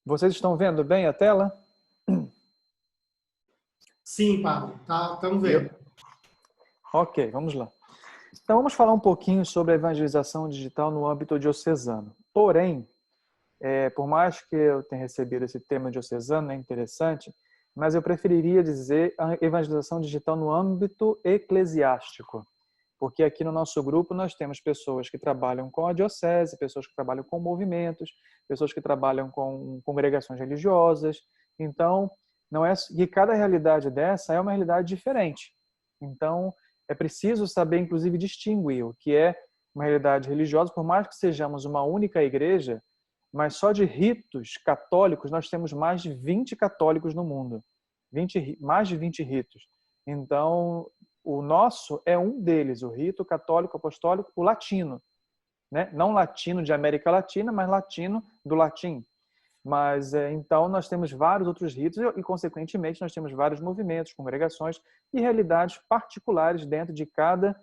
Vocês estão vendo bem a tela? Sim, Pablo, estamos Eu- vendo. Ok, vamos lá. Então vamos falar um pouquinho sobre a evangelização digital no âmbito diocesano. Porém, por mais que eu tenha recebido esse tema diocesano, é interessante, mas eu preferiria dizer a evangelização digital no âmbito eclesiástico. Porque aqui no nosso grupo nós temos pessoas que trabalham com a diocese, pessoas que trabalham com movimentos, pessoas que trabalham com congregações religiosas. Então, não é e cada realidade dessa é uma realidade diferente. Então, é preciso saber, inclusive, distinguir o que é uma realidade religiosa, por mais que sejamos uma única igreja, mas só de ritos católicos nós temos mais de 20 católicos no mundo. Mais de 20 ritos. Então, o nosso é um deles, o rito católico apostólico, o latino, né? Não latino de América Latina, mas latino do latim. Mas então nós temos vários outros ritos e, consequentemente, nós temos vários movimentos, congregações e realidades particulares dentro de cada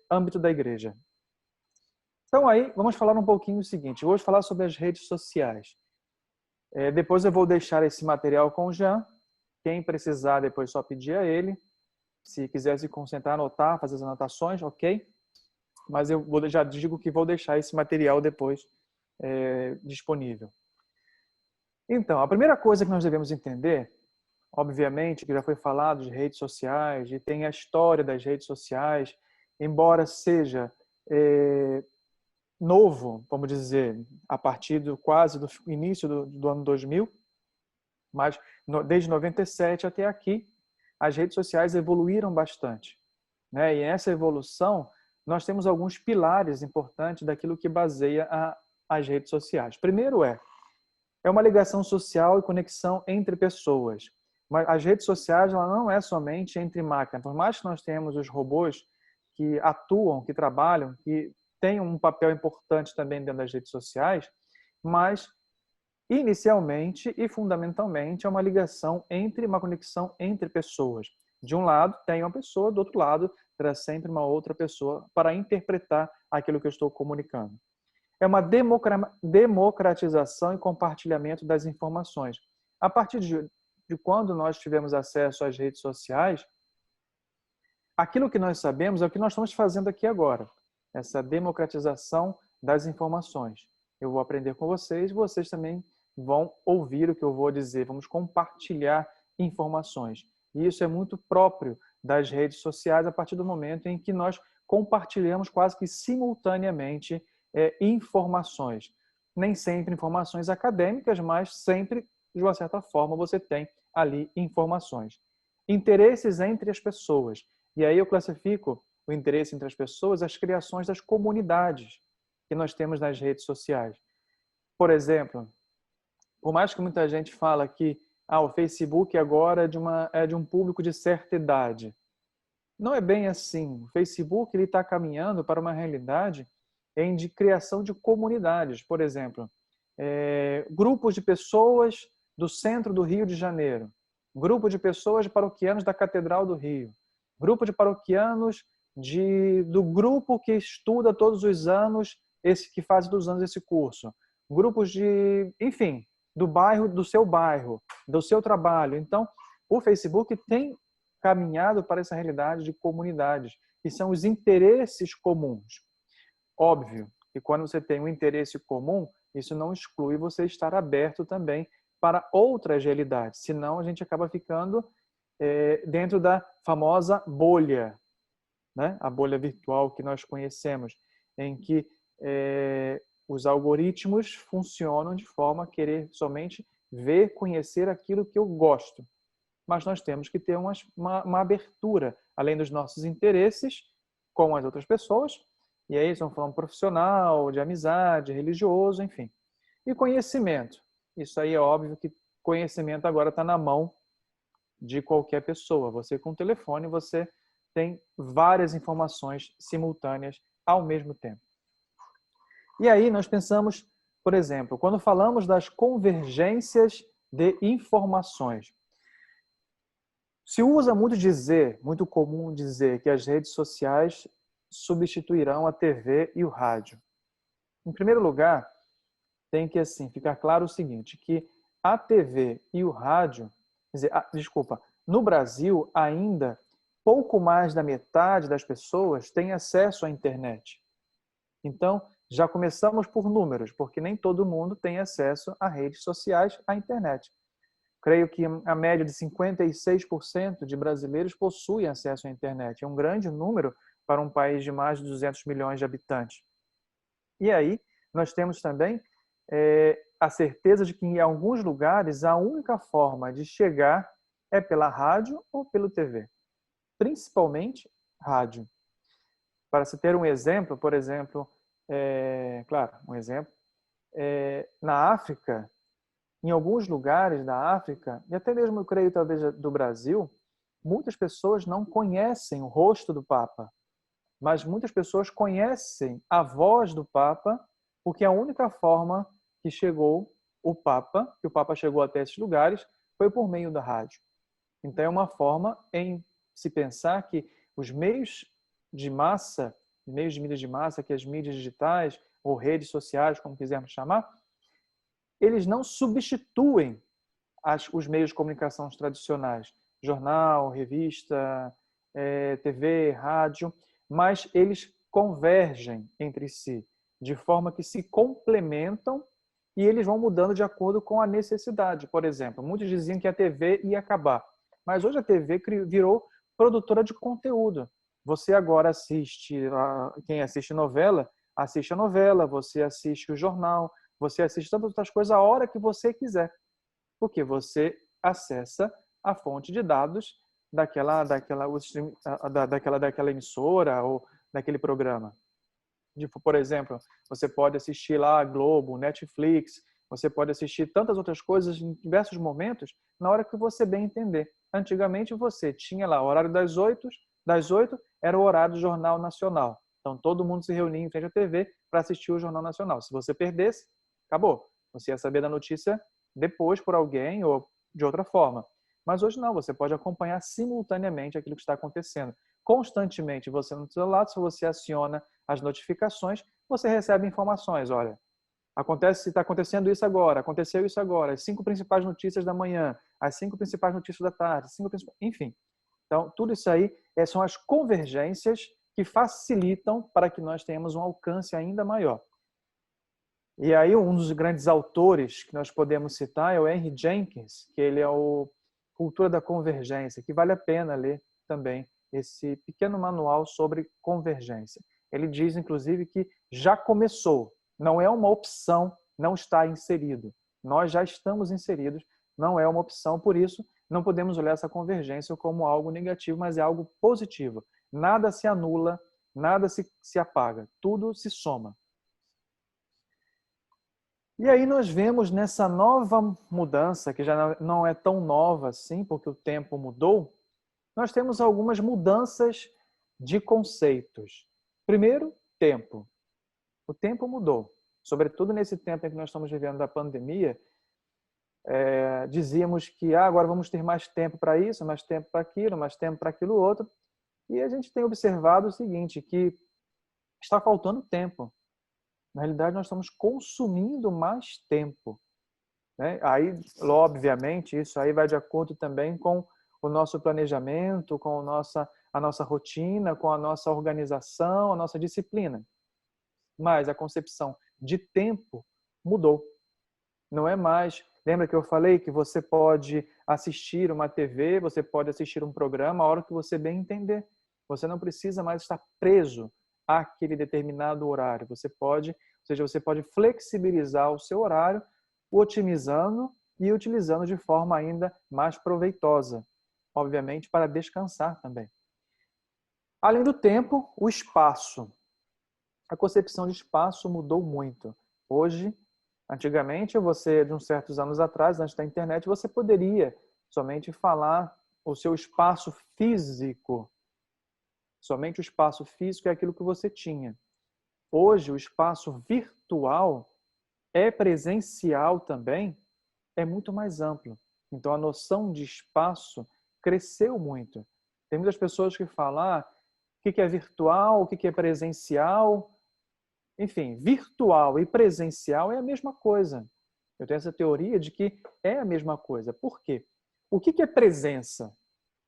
âmbito da igreja. Então aí vamos falar um pouquinho o seguinte. Eu vou falar sobre as redes sociais. Depois eu vou deixar esse material com o Jean. Quem precisar depois só pedir a ele. Se quiser se concentrar, anotar, fazer as anotações, ok? Mas eu já digo que vou deixar esse material depois disponível. Então, a primeira coisa que nós devemos entender, obviamente, que já foi falado de redes sociais, e tem a história das redes sociais, embora seja novo, vamos dizer, a partir quase do início do ano 2000, mas desde 97 até aqui, as redes sociais evoluíram bastante, né? E nessa evolução, nós temos alguns pilares importantes daquilo que baseia as redes sociais. Primeiro é uma ligação social e conexão entre pessoas. Mas as redes sociais ela não é somente entre máquinas. Por mais que nós tenhamos os robôs que atuam, que trabalham, que têm um papel importante também dentro das redes sociais, mas inicialmente e fundamentalmente é uma uma conexão entre pessoas. De um lado tem uma pessoa, do outro lado terá sempre uma outra pessoa para interpretar aquilo que eu estou comunicando. É uma democratização e compartilhamento das informações. A partir de quando nós tivemos acesso às redes sociais, aquilo que nós sabemos é o que nós estamos fazendo aqui agora, essa democratização das informações. Eu vou aprender com vocês também vão ouvir o que eu vou dizer, vamos compartilhar informações. E isso é muito próprio das redes sociais a partir do momento em que nós compartilhamos quase que simultaneamente informações. Nem sempre informações acadêmicas, mas sempre, de uma certa forma, você tem ali informações. Interesses entre as pessoas. E aí eu classifico o interesse entre as pessoas, as criações das comunidades que nós temos nas redes sociais. Por exemplo, por mais que muita gente fala que o Facebook agora é de um público de certa idade. Não é bem assim. O Facebook está caminhando para uma realidade de criação de comunidades. Por exemplo, grupos de pessoas do centro do Rio de Janeiro, grupo de pessoas de paroquianos da Catedral do Rio, grupo de paroquianos do grupo que estuda todos os anos, que faz todos os anos esse curso, grupos enfim, do bairro, do seu trabalho. Então, o Facebook tem caminhado para essa realidade de comunidades, que são os interesses comuns. Óbvio que quando você tem um interesse comum, isso não exclui você estar aberto também para outras realidades, senão a gente acaba ficando dentro da famosa bolha, né? A bolha virtual que nós conhecemos, em que os algoritmos funcionam de forma a querer somente ver, conhecer aquilo que eu gosto. Mas nós temos que ter uma abertura, além dos nossos interesses com as outras pessoas, e aí estamos falando profissional, de amizade, religioso, enfim. E conhecimento. Isso aí é óbvio que conhecimento agora está na mão de qualquer pessoa. Você com o telefone, você tem várias informações simultâneas ao mesmo tempo. E aí nós pensamos, por exemplo, quando falamos das convergências de informações, se usa muito comum dizer que as redes sociais substituirão a TV e o rádio. Em primeiro lugar, tem que assim ficar claro o seguinte, que a TV e o rádio, quer dizer, desculpa, no Brasil ainda pouco mais da metade das pessoas tem acesso à internet. Então, já começamos por números, porque nem todo mundo tem acesso a redes sociais, à internet. Creio que a média de 56% de brasileiros possuem acesso à internet. É um grande número para um país de mais de 200 milhões de habitantes. E aí, nós temos também a certeza de que em alguns lugares a única forma de chegar é pela rádio ou pelo TV. Principalmente rádio. Para se ter um exemplo, por exemplo, claro, um exemplo, na África, em alguns lugares da África, e até mesmo eu creio talvez do Brasil, muitas pessoas não conhecem o rosto do Papa, mas muitas pessoas conhecem a voz do Papa, porque a única forma que chegou que o Papa chegou até esses lugares, foi por meio da rádio. Então é uma forma em se pensar que os meios de massa, meios de mídia de massa, que as mídias digitais ou redes sociais, como quisermos chamar, eles não substituem os meios de comunicação tradicionais, jornal, revista, TV, rádio, mas eles convergem entre si, de forma que se complementam e eles vão mudando de acordo com a necessidade. Por exemplo, muitos diziam que a TV ia acabar, mas hoje a TV virou produtora de conteúdo. Você agora assiste, quem assiste novela, assiste a novela, você assiste o jornal, você assiste tantas outras coisas a hora que você quiser, porque você acessa a fonte de dados daquela emissora ou daquele programa. Por exemplo, você pode assistir lá a Globo, Netflix, você pode assistir tantas outras coisas em diversos momentos, na hora que você bem entender. Antigamente você tinha lá o horário das 8 era o horário do Jornal Nacional. Então todo mundo se reunia em frente à TV para assistir o Jornal Nacional. Se você perdesse, acabou. Você ia saber da notícia depois por alguém ou de outra forma. Mas hoje não, você pode acompanhar simultaneamente aquilo que está acontecendo. Constantemente você no seu lado, se você aciona as notificações, você recebe informações. Olha, está acontecendo isso agora, aconteceu isso agora, as 5 principais notícias da manhã, as 5 principais notícias da tarde, enfim. Então, tudo isso aí são as convergências que facilitam para que nós tenhamos um alcance ainda maior. E aí um dos grandes autores que nós podemos citar é o Henry Jenkins, que ele é o Cultura da Convergência, que vale a pena ler também esse pequeno manual sobre convergência. Ele diz, inclusive, que já começou, não é uma opção não estar inserido. Nós já estamos inseridos, não é uma opção, por isso não podemos olhar essa convergência como algo negativo, mas é algo positivo. Nada se anula, nada se apaga, tudo se soma. E aí nós vemos nessa nova mudança, que já não é tão nova assim, porque o tempo mudou, nós temos algumas mudanças de conceitos. Primeiro, tempo. O tempo mudou. Sobretudo nesse tempo em que nós estamos vivendo da pandemia, dizíamos que agora vamos ter mais tempo para isso, mais tempo para aquilo, mais tempo para aquilo outro. E a gente tem observado o seguinte, que está faltando tempo. Na realidade, nós estamos consumindo mais tempo. Né? Aí, obviamente, isso aí vai de acordo também com o nosso planejamento, com a nossa rotina, com a nossa organização, a nossa disciplina. Mas a concepção de tempo mudou. Não é mais... Lembra que eu falei que você pode assistir uma TV, você pode assistir um programa a hora que você bem entender. Você não precisa mais estar preso àquele determinado horário. Você pode flexibilizar o seu horário, otimizando e utilizando de forma ainda mais proveitosa, obviamente para descansar também. Além do tempo, o espaço. A concepção de espaço mudou muito. Hoje, antigamente, de uns certos anos atrás, antes da internet, você poderia somente falar o seu espaço físico. Somente o espaço físico é aquilo que você tinha. Hoje, o espaço virtual é presencial também, é muito mais amplo. Então, a noção de espaço cresceu muito. Tem muitas pessoas que falam o que é virtual, o que é presencial. enfim, virtual e presencial é a mesma coisa. Eu tenho essa teoria de que é a mesma coisa. Por quê? O que é presença?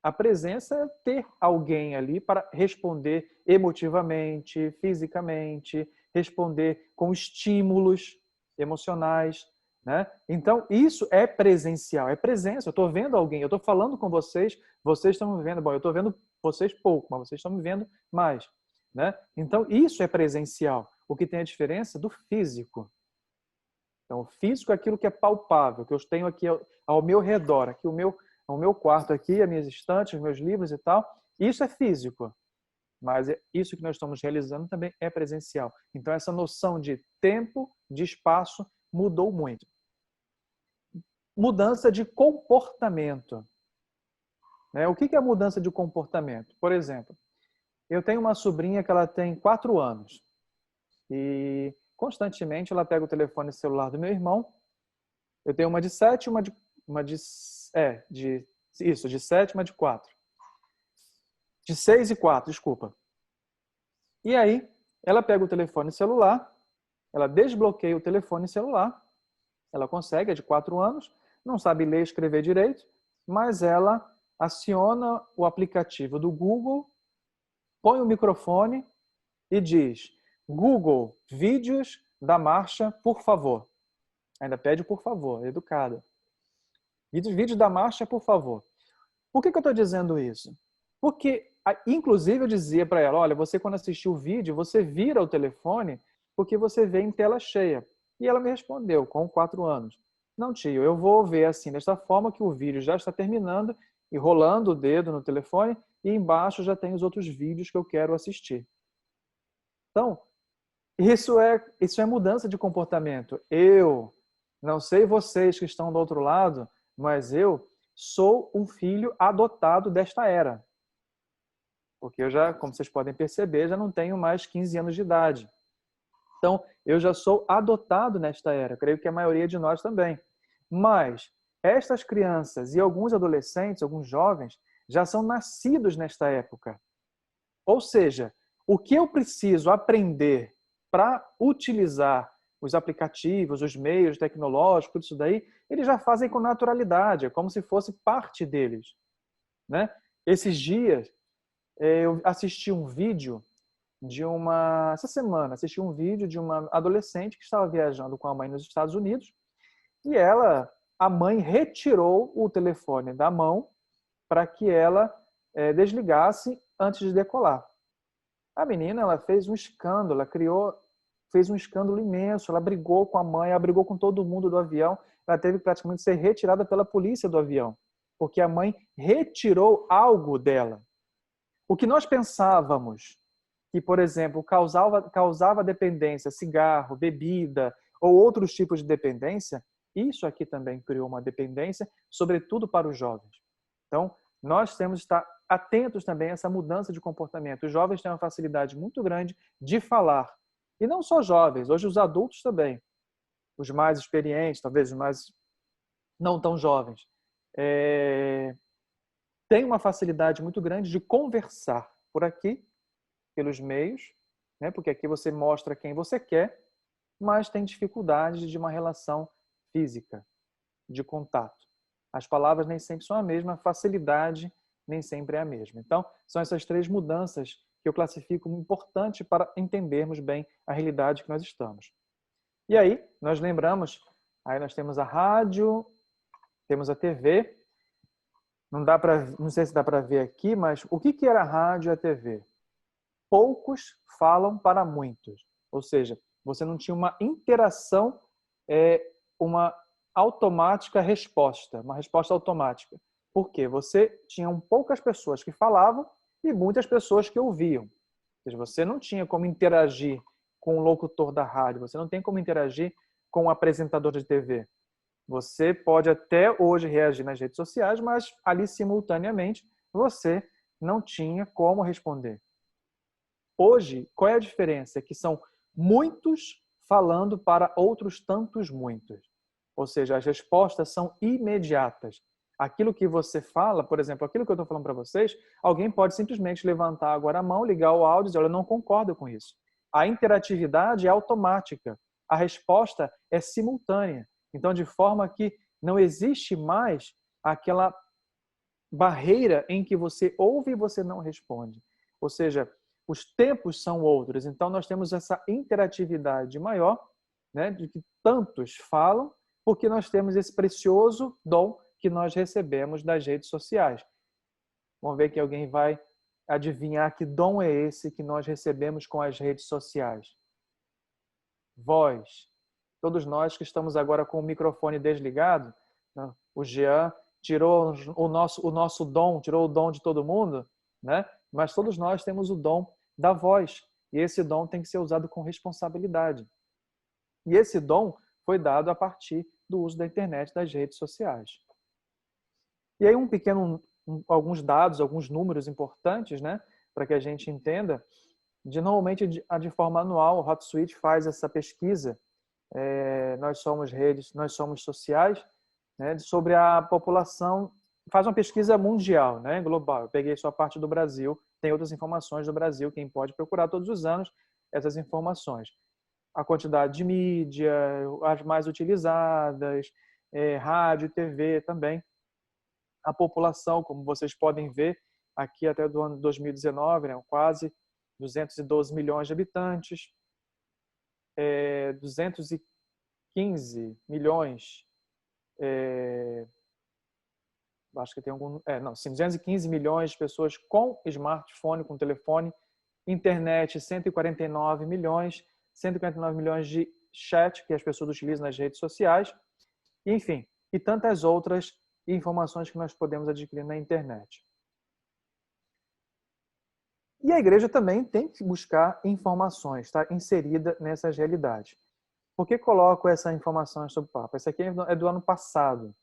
A presença é ter alguém ali para responder emotivamente, fisicamente, responder com estímulos emocionais, né? Então, isso é presencial, é presença. Eu estou vendo alguém, eu estou falando com vocês, vocês estão me vendo. Bom, eu estou vendo vocês pouco, mas vocês estão me vendo mais, né? Então, isso é presencial. O que tem a diferença do físico. Então, o físico é aquilo que é palpável, que eu tenho aqui ao meu redor, aqui o meu quarto aqui, as minhas estantes, os meus livros e tal. Isso é físico, mas isso que nós estamos realizando também é presencial. Então, essa noção de tempo, de espaço, mudou muito. Mudança de comportamento. O que é a mudança de comportamento? Por exemplo, eu tenho uma sobrinha que ela tem 4 anos e constantemente ela pega o telefone celular do meu irmão. Eu tenho uma de 7, de 7, uma de 4. De 6 e 4, desculpa. E aí, ela pega o telefone celular, ela desbloqueia o telefone celular, ela consegue, é de 4 anos, não sabe ler e escrever direito, mas ela aciona o aplicativo do Google, põe o microfone e diz: Google, vídeos da marcha, por favor. Ainda pede por favor, é educada. Vídeos da marcha, por favor. Por que eu estou dizendo isso? Porque, inclusive, eu dizia para ela, olha, você quando assistir o vídeo, você vira o telefone porque você vê em tela cheia. E ela me respondeu, com 4 anos, não, tio, eu vou ver assim, desta forma que o vídeo já está terminando e rolando o dedo no telefone e embaixo já tem os outros vídeos que eu quero assistir. Então, isso é mudança de comportamento. Eu, não sei vocês que estão do outro lado, mas eu sou um filho adotado desta era. Porque eu já, como vocês podem perceber, já não tenho mais 15 anos de idade. Então, eu já sou adotado nesta era. Eu creio que a maioria de nós também. Mas estas crianças e alguns adolescentes, alguns jovens, já são nascidos nesta época. Ou seja, o que eu preciso aprender para utilizar os aplicativos, os meios tecnológicos, tudo isso daí, eles já fazem com naturalidade, é como se fosse parte deles, né? Esses dias, eu assisti um vídeo essa semana, assisti um vídeo de uma adolescente que estava viajando com a mãe nos Estados Unidos e a mãe retirou o telefone da mão para que ela desligasse antes de decolar. A menina, ela fez um escândalo, fez um escândalo imenso, ela brigou com a mãe, ela brigou com todo mundo do avião, ela teve que praticamente ser retirada pela polícia do avião, porque a mãe retirou algo dela. O que nós pensávamos que, por exemplo, causava dependência, cigarro, bebida ou outros tipos de dependência, isso aqui também criou uma dependência, sobretudo para os jovens. Então, nós temos que estar atentos também a essa mudança de comportamento. Os jovens têm uma facilidade muito grande de falar. E não só jovens, hoje os adultos também. Os mais experientes, talvez os mais não tão jovens. Têm uma facilidade muito grande de conversar por aqui, pelos meios, né? Porque aqui você mostra quem você quer, mas tem dificuldade de uma relação física, de contato. As palavras nem sempre são a mesma, a facilidade nem sempre é a mesma. Então, são essas 3 mudanças que eu classifico como importante para entendermos bem a realidade que nós estamos. E aí, nós lembramos, aí nós temos a rádio, temos a TV. Não sei se dá para ver aqui, mas o que era a rádio e a TV? Poucos falam para muitos. Ou seja, você não tinha uma interação, uma automática resposta, uma resposta automática. Por quê? Você tinha poucas pessoas que falavam e muitas pessoas que ouviam. Ou seja, você não tinha como interagir com o locutor da rádio, você não tem como interagir com o apresentador de TV. Você pode até hoje reagir nas redes sociais, mas ali simultaneamente você não tinha como responder. Hoje, qual é a diferença? É que são muitos falando para outros tantos muitos. Ou seja, as respostas são imediatas. Aquilo que você fala, por exemplo, aquilo que eu estou falando para vocês, alguém pode simplesmente levantar agora a mão, ligar o áudio e dizer, olha, eu não concordo com isso. a interatividade é automática, a resposta é simultânea. Então, de forma que não existe mais aquela barreira em que você ouve e você não responde. Ou seja, os tempos são outros. Então, nós temos essa interatividade maior, né, de que tantos falam, porque nós temos esse precioso dom que nós recebemos das redes sociais. Vamos ver que alguém vai adivinhar que dom é esse que nós recebemos com as redes sociais. Voz. Todos nós que estamos agora com o microfone desligado, né? O Jean tirou o nosso dom, tirou o dom de todo mundo, né? Mas todos nós temos o dom da voz. E esse dom tem que ser usado com responsabilidade. E esse dom foi dado a partir do uso da internet, das redes sociais. E aí alguns dados, alguns números importantes, né, para que a gente entenda. Normalmente, de forma anual, o HotSuite faz essa pesquisa. Nós somos sociais, né, sobre a população, faz uma pesquisa mundial, né, global. Eu peguei só a parte do Brasil, tem outras informações do Brasil, quem pode procurar todos os anos essas informações. A quantidade de mídia, as mais utilizadas, rádio, TV também. A população, como vocês podem ver, aqui até do ano 2019, né, quase 212 milhões de habitantes, 215 milhões, acho que tem algum, não, sim, 215 milhões de pessoas com smartphone, com telefone, internet 149 milhões, 149 milhões de chat que as pessoas utilizam nas redes sociais, enfim, e tantas outras informações que nós podemos adquirir na internet. E a igreja também tem que buscar informações, está inserida nessas realidades. Por que coloco essa informação sobre o Papa? Essa aqui é do ano passado.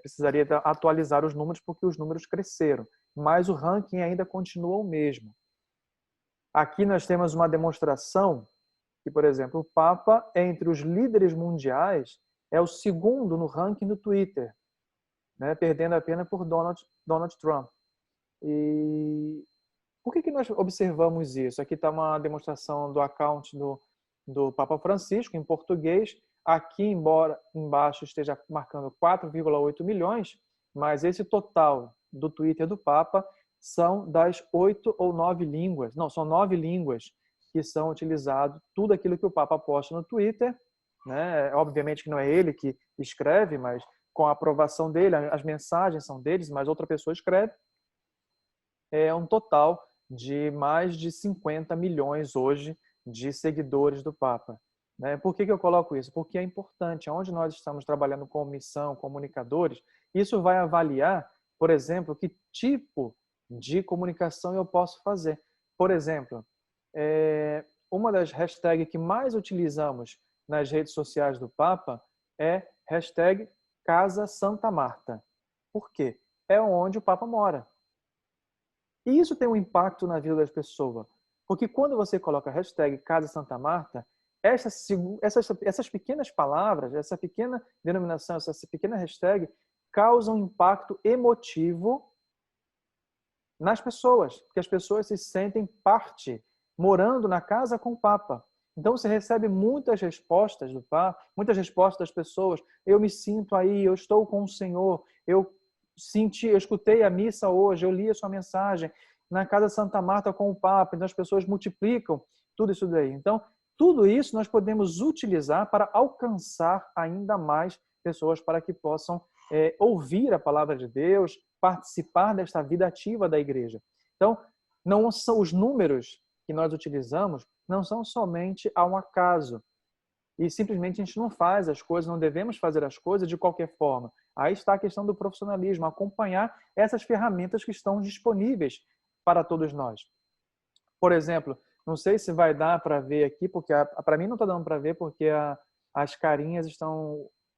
Precisaria atualizar os números porque os números cresceram, mas o ranking ainda continua o mesmo. Aqui nós temos uma demonstração que, por exemplo, o Papa, entre os líderes mundiais, é o segundo no ranking do Twitter, né, perdendo apenas por Donald Trump. E por que nós observamos isso? Aqui está uma demonstração do account do Papa Francisco, em português. Aqui, embora embaixo esteja marcando 4,8 milhões, mas esse total do Twitter do Papa são das 8 ou 9 línguas. Não, são 9 línguas que são utilizadas. Tudo aquilo que o Papa posta no Twitter, né? Obviamente que não é ele que escreve, mas com a aprovação dele, as mensagens são deles, mas outra pessoa escreve. É um total de mais de 50 milhões hoje de seguidores do Papa. Por que eu coloco isso? Porque é importante. Onde nós estamos trabalhando com missão, comunicadores, isso vai avaliar, por exemplo, que tipo de comunicação eu posso fazer. Por exemplo, uma das hashtags que mais utilizamos nas redes sociais do Papa é hashtag Casa Santa Marta. Por quê? É onde o Papa mora. E isso tem um impacto na vida das pessoas. Porque quando você coloca a hashtag Casa Santa Marta, essas pequenas palavras, essa pequena denominação, essa pequena hashtag, causam um impacto emotivo nas pessoas. Porque as pessoas se sentem parte, morando na casa com o Papa. Então você recebe muitas respostas do Papa, muitas respostas das pessoas. Eu me sinto aí, eu estou com o Senhor, eu escutei a missa hoje, eu li a sua mensagem na Casa Santa Marta com o Papa. Então as pessoas multiplicam tudo isso daí. Então, tudo isso nós podemos utilizar para alcançar ainda mais pessoas para que possam ouvir a palavra de Deus, participar desta vida ativa da igreja. Então, não são os números que nós utilizamos, não são somente ao acaso. E simplesmente a gente não faz as coisas, não devemos fazer as coisas de qualquer forma. Aí está a questão do profissionalismo, acompanhar essas ferramentas que estão disponíveis para todos nós. Por exemplo, não sei se vai dar para ver aqui, porque para mim não está dando para ver, porque as carinhas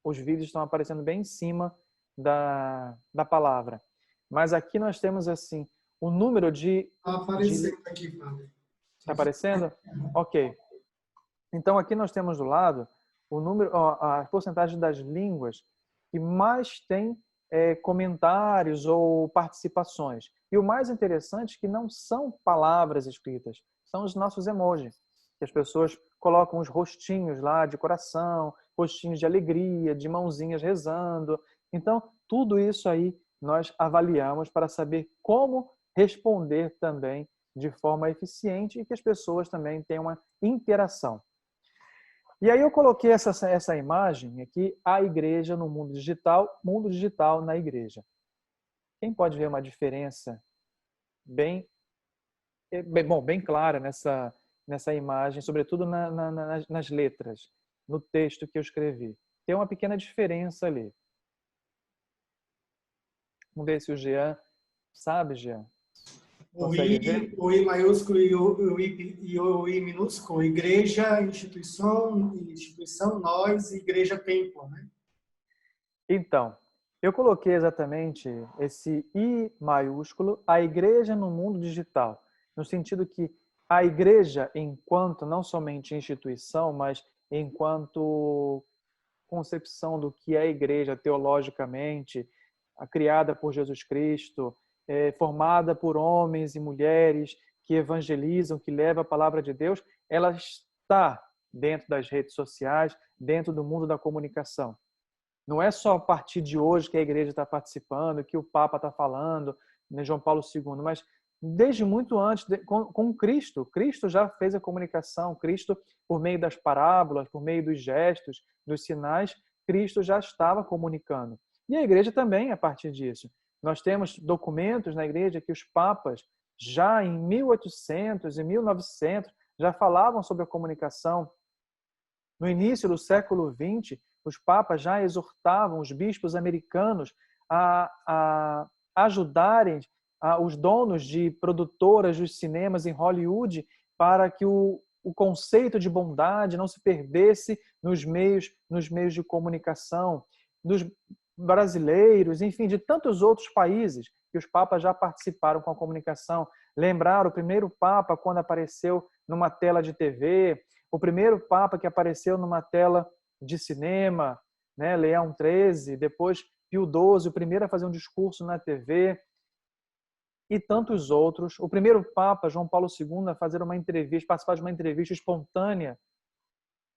os vídeos estão aparecendo bem em cima da palavra. Mas aqui nós temos assim o número de... Está aparecendo aqui, padre. Está aparecendo? Ok. Então, aqui nós temos do lado o número, a porcentagem das línguas que mais tem comentários ou participações. E o mais interessante é que não são palavras escritas, são os nossos emojis. que as pessoas colocam os rostinhos lá de coração, rostinhos de alegria, de mãozinhas rezando. Então, tudo isso aí nós avaliamos para saber como responder também de forma eficiente e que as pessoas também tenham uma interação. E aí eu coloquei essa imagem aqui, a igreja no mundo digital na igreja. Quem pode ver uma diferença bem clara nessa imagem, sobretudo nas letras, no texto que eu escrevi. Tem uma pequena diferença ali. Vamos ver se o Jean sabe, Jean. Consegue ver? O I maiúsculo e o I minúsculo, igreja, instituição, nós, igreja, templo, né? Então, eu coloquei exatamente esse I maiúsculo, a igreja no mundo digital, no sentido que a igreja, enquanto não somente instituição, mas enquanto concepção do que é a igreja teologicamente, criada por Jesus Cristo, formada por homens e mulheres que evangelizam, que levam a palavra de Deus, ela está dentro das redes sociais, dentro do mundo da comunicação. Não é só a partir de hoje que a igreja está participando, que o Papa está falando, né, João Paulo II, mas desde muito antes, com Cristo. Cristo já fez a comunicação, Cristo, por meio das parábolas, por meio dos gestos, dos sinais, Cristo já estava comunicando. E a igreja também, a partir disso. Nós temos documentos na igreja que os papas, já em 1800 e 1900, já falavam sobre a comunicação. No início do século XX, os papas já exortavam os bispos americanos a ajudarem os donos de produtoras dos cinemas em Hollywood para que o conceito de bondade não se perdesse nos meios de comunicação, dos brasileiros, enfim, de tantos outros países que os papas já participaram com a comunicação. Lembraram o primeiro papa quando apareceu numa tela de TV, o primeiro papa que apareceu numa tela de cinema, né, Leão XIII, depois Pio XII, o primeiro a fazer um discurso na TV, e tantos outros. O primeiro Papa, João Paulo II, a fazer uma entrevista, participar de uma entrevista espontânea.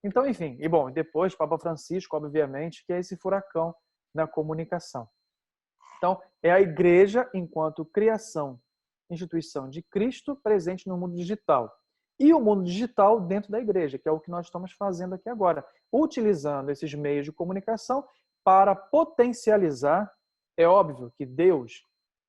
Então, enfim, e bom, depois Papa Francisco, obviamente, que é esse furacão na comunicação. Então, é a igreja enquanto criação, instituição de Cristo presente no mundo digital. E o mundo digital dentro da igreja, que é o que nós estamos fazendo aqui agora, utilizando esses meios de comunicação para potencializar. É óbvio que Deus,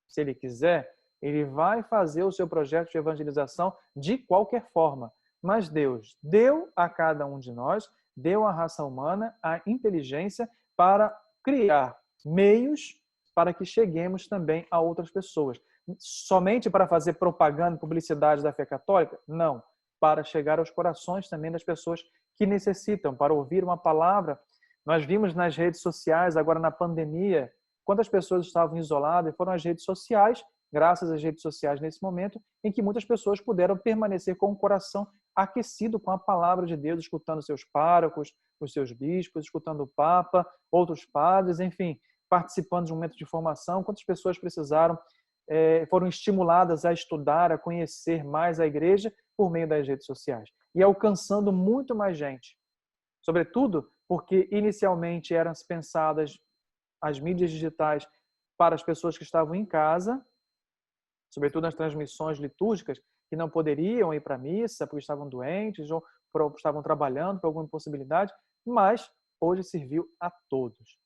se Ele quiser, Ele vai fazer o seu projeto de evangelização de qualquer forma. Mas Deus deu a cada um de nós, deu à raça humana a inteligência para criar meios para que cheguemos também a outras pessoas. Somente para fazer propaganda, publicidade da fé católica? Não. Para chegar aos corações também das pessoas que necessitam, para ouvir uma palavra. Nós vimos nas redes sociais, agora na pandemia, quantas pessoas estavam isoladas, e foram as redes sociais, graças às redes sociais nesse momento, em que muitas pessoas puderam permanecer com o coração aquecido com a palavra de Deus, escutando seus párocos, os seus bispos, escutando o Papa, outros padres, enfim, participando de um momento de formação. Quantas pessoas precisaram, foram estimuladas a estudar, a conhecer mais a igreja por meio das redes sociais. E alcançando muito mais gente. Sobretudo porque inicialmente eram pensadas as mídias digitais para as pessoas que estavam em casa, sobretudo nas transmissões litúrgicas, que não poderiam ir para a missa porque estavam doentes ou estavam trabalhando por alguma impossibilidade, mas hoje serviu a todos.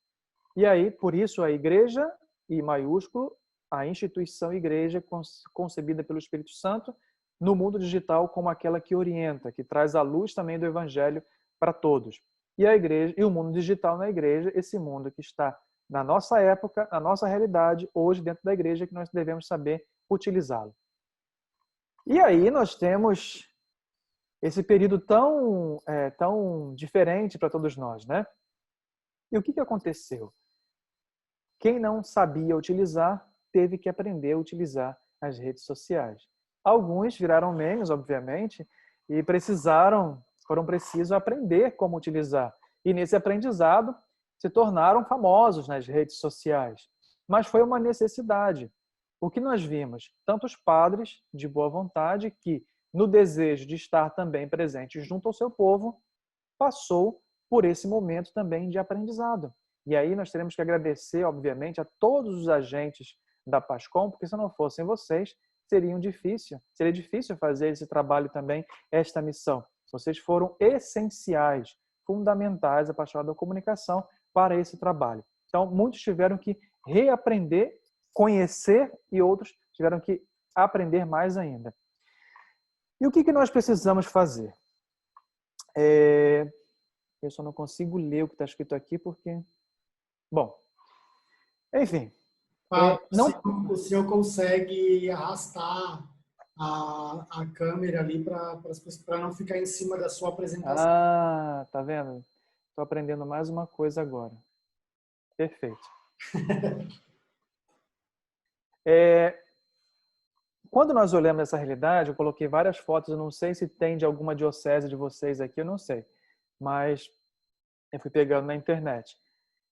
E aí, por isso, a igreja, I maiúsculo, a instituição igreja concebida pelo Espírito Santo, no mundo digital como aquela que orienta, que traz a luz também do evangelho para todos. E a igreja, e o mundo digital na igreja, esse mundo que está na nossa época, na nossa realidade, hoje dentro da igreja, que nós devemos saber utilizá-lo. E aí nós temos esse período tão diferente para todos nós, né? E o que aconteceu? Quem não sabia utilizar, teve que aprender a utilizar as redes sociais. Alguns viraram memes, obviamente, e foram precisos aprender como utilizar. E nesse aprendizado, se tornaram famosos nas redes sociais. Mas foi uma necessidade. O que nós vimos? Tantos padres de boa vontade que, no desejo de estar também presente junto ao seu povo, passou por esse momento também de aprendizado. E aí nós teremos que agradecer, obviamente, a todos os agentes da PASCOM, porque se não fossem vocês, seria difícil fazer esse trabalho também, esta missão. Vocês foram essenciais, fundamentais, a Pastoral da Comunicação, para esse trabalho. Então, muitos tiveram que reaprender, conhecer, e outros tiveram que aprender mais ainda. E o que nós precisamos fazer? Eu só não consigo ler o que está escrito aqui porque... Bom, enfim. O senhor consegue arrastar a câmera ali para não ficar em cima da sua apresentação. Ah, tá vendo? Estou aprendendo mais uma coisa agora. Perfeito. Quando nós olhamos essa realidade, eu coloquei várias fotos, eu não sei se tem de alguma diocese de vocês aqui, eu não sei. Mas eu fui pegando na internet.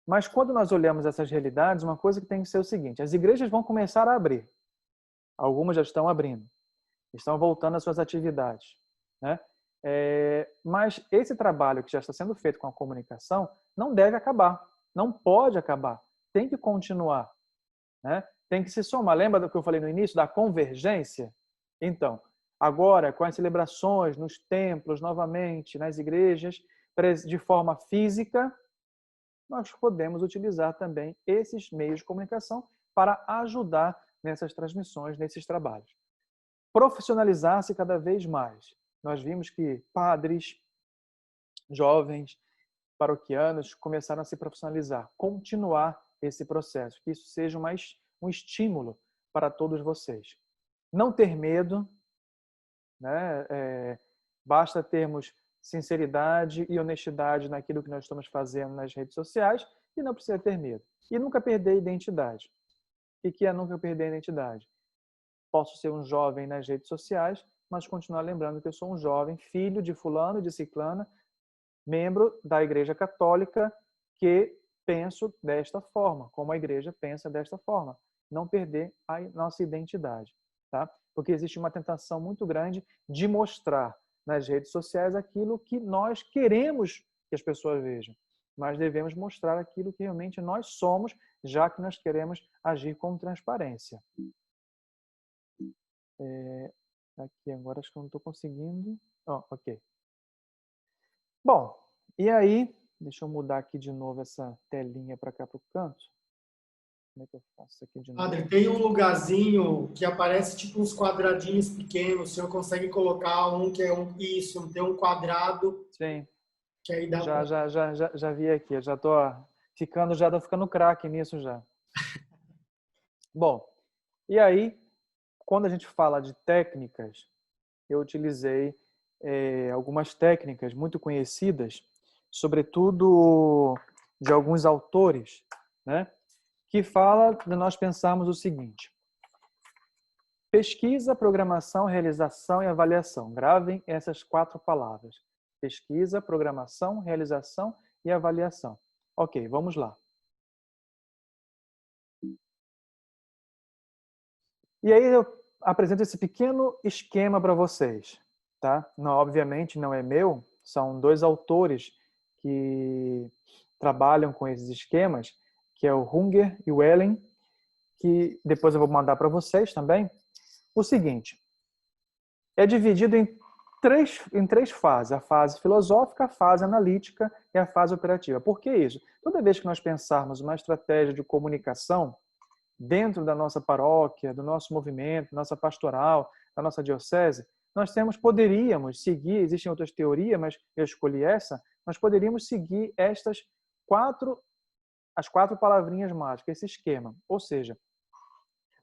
Mas quando nós olhamos essas realidades, uma coisa que tem que ser o seguinte: as igrejas vão começar a abrir. Algumas já estão abrindo. Estão voltando às suas atividades, né? Mas esse trabalho que já está sendo feito com a comunicação não deve acabar, não pode acabar, tem que continuar, né? Tem que se somar. Lembra do que eu falei no início, da convergência? Então, agora, com as celebrações nos templos, novamente, nas igrejas, de forma física, nós podemos utilizar também esses meios de comunicação para ajudar nessas transmissões, nesses trabalhos. Profissionalizar-se cada vez mais. Nós vimos que padres, jovens, paroquianos começaram a se profissionalizar, continuar esse processo, que isso seja um estímulo para todos vocês. Não ter medo, né? Basta termos sinceridade e honestidade naquilo que nós estamos fazendo nas redes sociais e não precisa ter medo. E nunca perder a identidade. O que é nunca perder a identidade? Posso ser um jovem nas redes sociais, mas continuar lembrando que eu sou um jovem, filho de fulano, de ciclana, membro da Igreja Católica, que penso desta forma, como a Igreja pensa desta forma. Não perder a nossa identidade, tá? Porque existe uma tentação muito grande de mostrar nas redes sociais aquilo que nós queremos que as pessoas vejam, mas devemos mostrar aquilo que realmente nós somos, já que nós queremos agir com transparência. Aqui agora acho que eu não estou conseguindo. Ok. Bom, e aí, deixa eu mudar aqui de novo essa telinha para cá para o canto. Como é que eu faço isso aqui de novo? Padre, tem um lugarzinho que aparece tipo uns quadradinhos pequenos. O senhor consegue colocar um que é isso, tem um quadrado. Sim. Que aí dá já vi aqui. Eu já tô ficando craque nisso já. Bom, e aí, quando a gente fala de técnicas, eu utilizei algumas técnicas muito conhecidas, sobretudo de alguns autores, né, que fala de nós pensarmos o seguinte: pesquisa, programação, realização e avaliação. Gravem essas 4 palavras. Pesquisa, programação, realização e avaliação. Ok, vamos lá. E aí eu apresento esse pequeno esquema para vocês, tá? Não, obviamente não é meu, são 2 autores que trabalham com esses esquemas, que é o Hunger e o Ellen, que depois eu vou mandar para vocês também. O seguinte, é dividido em três fases: a fase filosófica, a fase analítica e a fase operativa. Por que isso? Toda vez que nós pensarmos uma estratégia de comunicação dentro da nossa paróquia, do nosso movimento, nossa pastoral, da nossa diocese, nós poderíamos seguir, existem outras teorias, mas eu escolhi essa, nós poderíamos seguir as 4 palavrinhas mágicas, esse esquema. Ou seja,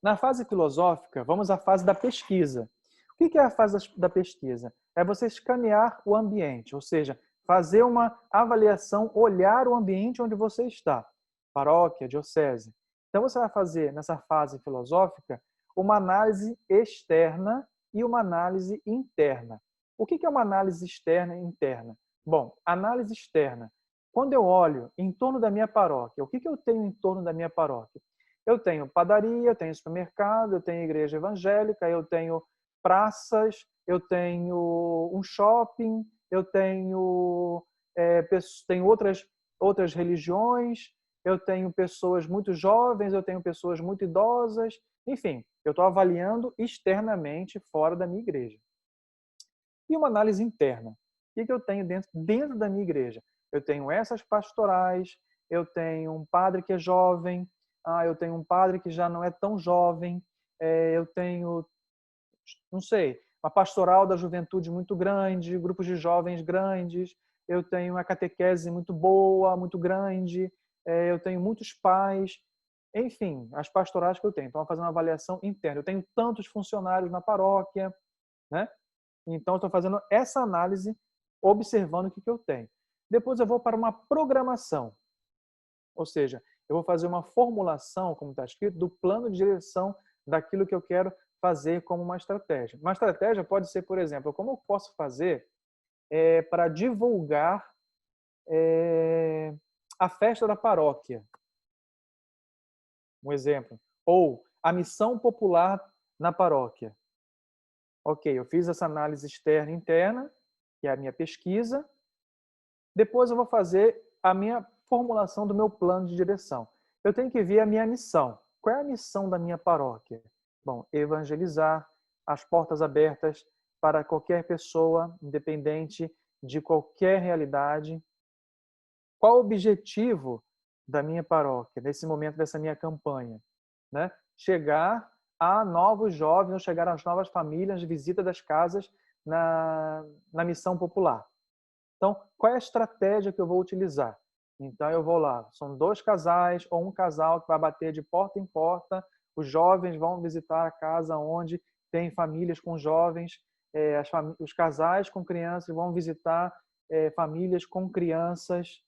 na fase filosófica, vamos à fase da pesquisa. O que é a fase da pesquisa? É você escanear o ambiente, ou seja, fazer uma avaliação, olhar o ambiente onde você está, paróquia, diocese. Então, você vai fazer, nessa fase filosófica, uma análise externa e uma análise interna. O que é uma análise externa e interna? Bom, análise externa. Quando eu olho em torno da minha paróquia, o que eu tenho em torno da minha paróquia? Eu tenho padaria, eu tenho supermercado, eu tenho igreja evangélica, eu tenho praças, eu tenho um shopping, eu tenho, tenho outras religiões, eu tenho pessoas muito jovens, eu tenho pessoas muito idosas, enfim, eu estou avaliando externamente fora da minha igreja. E uma análise interna. O que eu tenho dentro da minha igreja? Eu tenho essas pastorais, eu tenho um padre que é jovem, eu tenho um padre que já não é tão jovem, eu tenho, não sei, uma pastoral da juventude muito grande, grupos de jovens grandes, eu tenho uma catequese muito boa, muito grande, eu tenho muitos pais, enfim, as pastorais que eu tenho. Então, fazendo uma avaliação interna. Eu tenho tantos funcionários na paróquia, né? Então, estou fazendo essa análise, observando o que eu tenho. Depois eu vou para uma programação. Ou seja, eu vou fazer uma formulação, como está escrito, do plano de direção daquilo que eu quero fazer como uma estratégia. Uma estratégia pode ser, por exemplo, como eu posso fazer para divulgar a festa da paróquia. Um exemplo. Ou a missão popular na paróquia. Ok, eu fiz essa análise externa e interna, que é a minha pesquisa. Depois eu vou fazer a minha formulação do meu plano de direção. Eu tenho que ver a minha missão. Qual é a missão da minha paróquia? Bom, evangelizar, as portas abertas para qualquer pessoa, independente de qualquer realidade. Qual o objetivo da minha paróquia, nesse momento dessa minha campanha? Né? Chegar a novos jovens, ou chegar às novas famílias, de visita das casas na missão popular. Então, qual é a estratégia que eu vou utilizar? Então, eu vou lá, são 2 casais ou um casal que vai bater de porta em porta, os jovens vão visitar a casa onde tem famílias com jovens, os casais com crianças vão visitar famílias com crianças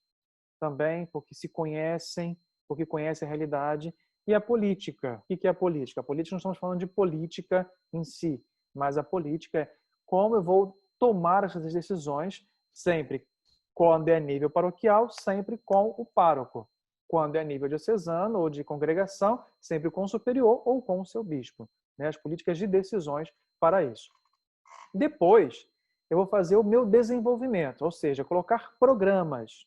também, porque se conhecem, porque conhecem a realidade. E a política. O que é a política? A política, não estamos falando de política em si, mas a política é como eu vou tomar essas decisões, sempre quando é nível paroquial, sempre com o pároco. Quando é nível diocesano ou de congregação, sempre com o superior ou com o seu bispo. As políticas de decisões para isso. Depois, eu vou fazer o meu desenvolvimento, ou seja, colocar programas.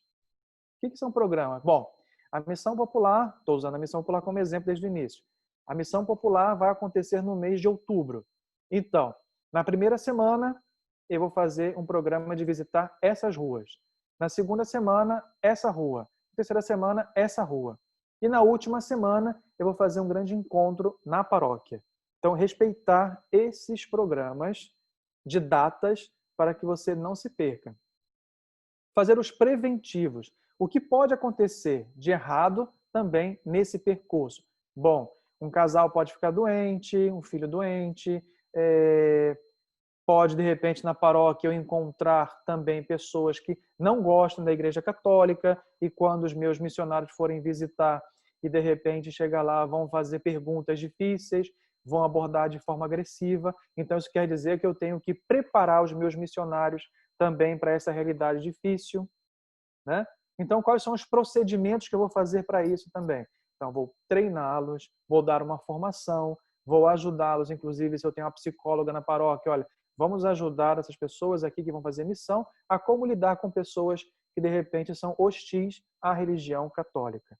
O que são programas? Bom, a missão popular, estou usando a missão popular como exemplo desde o início. A missão popular vai acontecer no mês de outubro. Então, na primeira semana, eu vou fazer um programa de visitar essas ruas. Na segunda semana, essa rua. Na terceira semana, essa rua. E na última semana, eu vou fazer um grande encontro na paróquia. Então, respeitar esses programas de datas para que você não se perca. Fazer os preventivos. O que pode acontecer de errado também nesse percurso? Bom, um casal pode ficar doente, um filho doente, pode, de repente, na paróquia eu encontrar também pessoas que não gostam da Igreja Católica e quando os meus missionários forem visitar e, de repente, chegar lá, vão fazer perguntas difíceis, vão abordar de forma agressiva. Então, isso quer dizer que eu tenho que preparar os meus missionários também para essa realidade difícil, né? Então, quais são os procedimentos que eu vou fazer para isso também? Então, vou treiná-los, vou dar uma formação, vou ajudá-los, inclusive, se eu tenho uma psicóloga na paróquia, olha, vamos ajudar essas pessoas aqui que vão fazer missão a como lidar com pessoas que, de repente, são hostis à religião católica.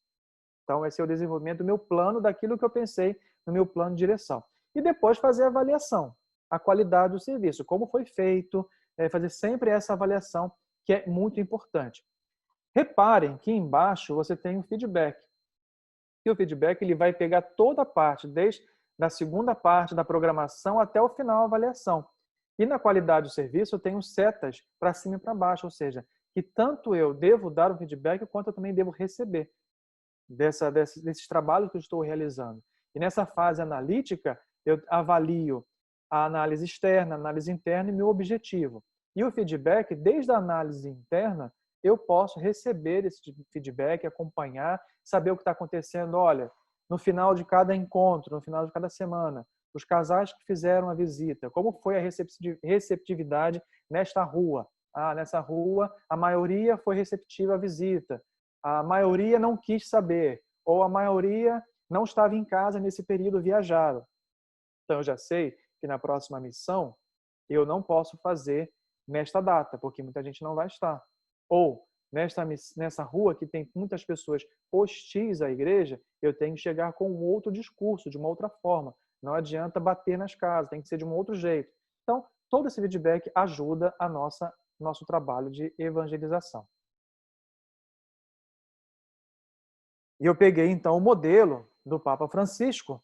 Então, esse é o desenvolvimento do meu plano, daquilo que eu pensei no meu plano de direção. E depois fazer a avaliação, a qualidade do serviço, como foi feito, fazer sempre essa avaliação, que é muito importante. Reparem que embaixo você tem um feedback. E o feedback ele vai pegar toda a parte, desde a segunda parte da programação até o final da avaliação. E na qualidade do serviço eu tenho setas para cima e para baixo, ou seja, que tanto eu devo dar o feedback quanto eu também devo receber desses trabalhos que eu estou realizando. E nessa fase analítica, eu avalio a análise externa, a análise interna e meu objetivo. E o feedback, desde a análise interna, eu posso receber esse feedback, acompanhar, saber o que está acontecendo. Olha, no final de cada encontro, no final de cada semana, os casais que fizeram a visita, como foi a receptividade nesta rua? Nessa rua, a maioria foi receptiva à visita, a maioria não quis saber, ou a maioria não estava em casa nesse período, viajaram. Então, eu já sei que na próxima missão eu não posso fazer nesta data, porque muita gente não vai estar. Ou nessa rua que tem muitas pessoas hostis à igreja, eu tenho que chegar com um outro discurso, de uma outra forma. Não adianta bater nas casas, tem que ser de um outro jeito. Então, todo esse feedback ajuda a nosso trabalho de evangelização. E eu peguei, então, o modelo do Papa Francisco,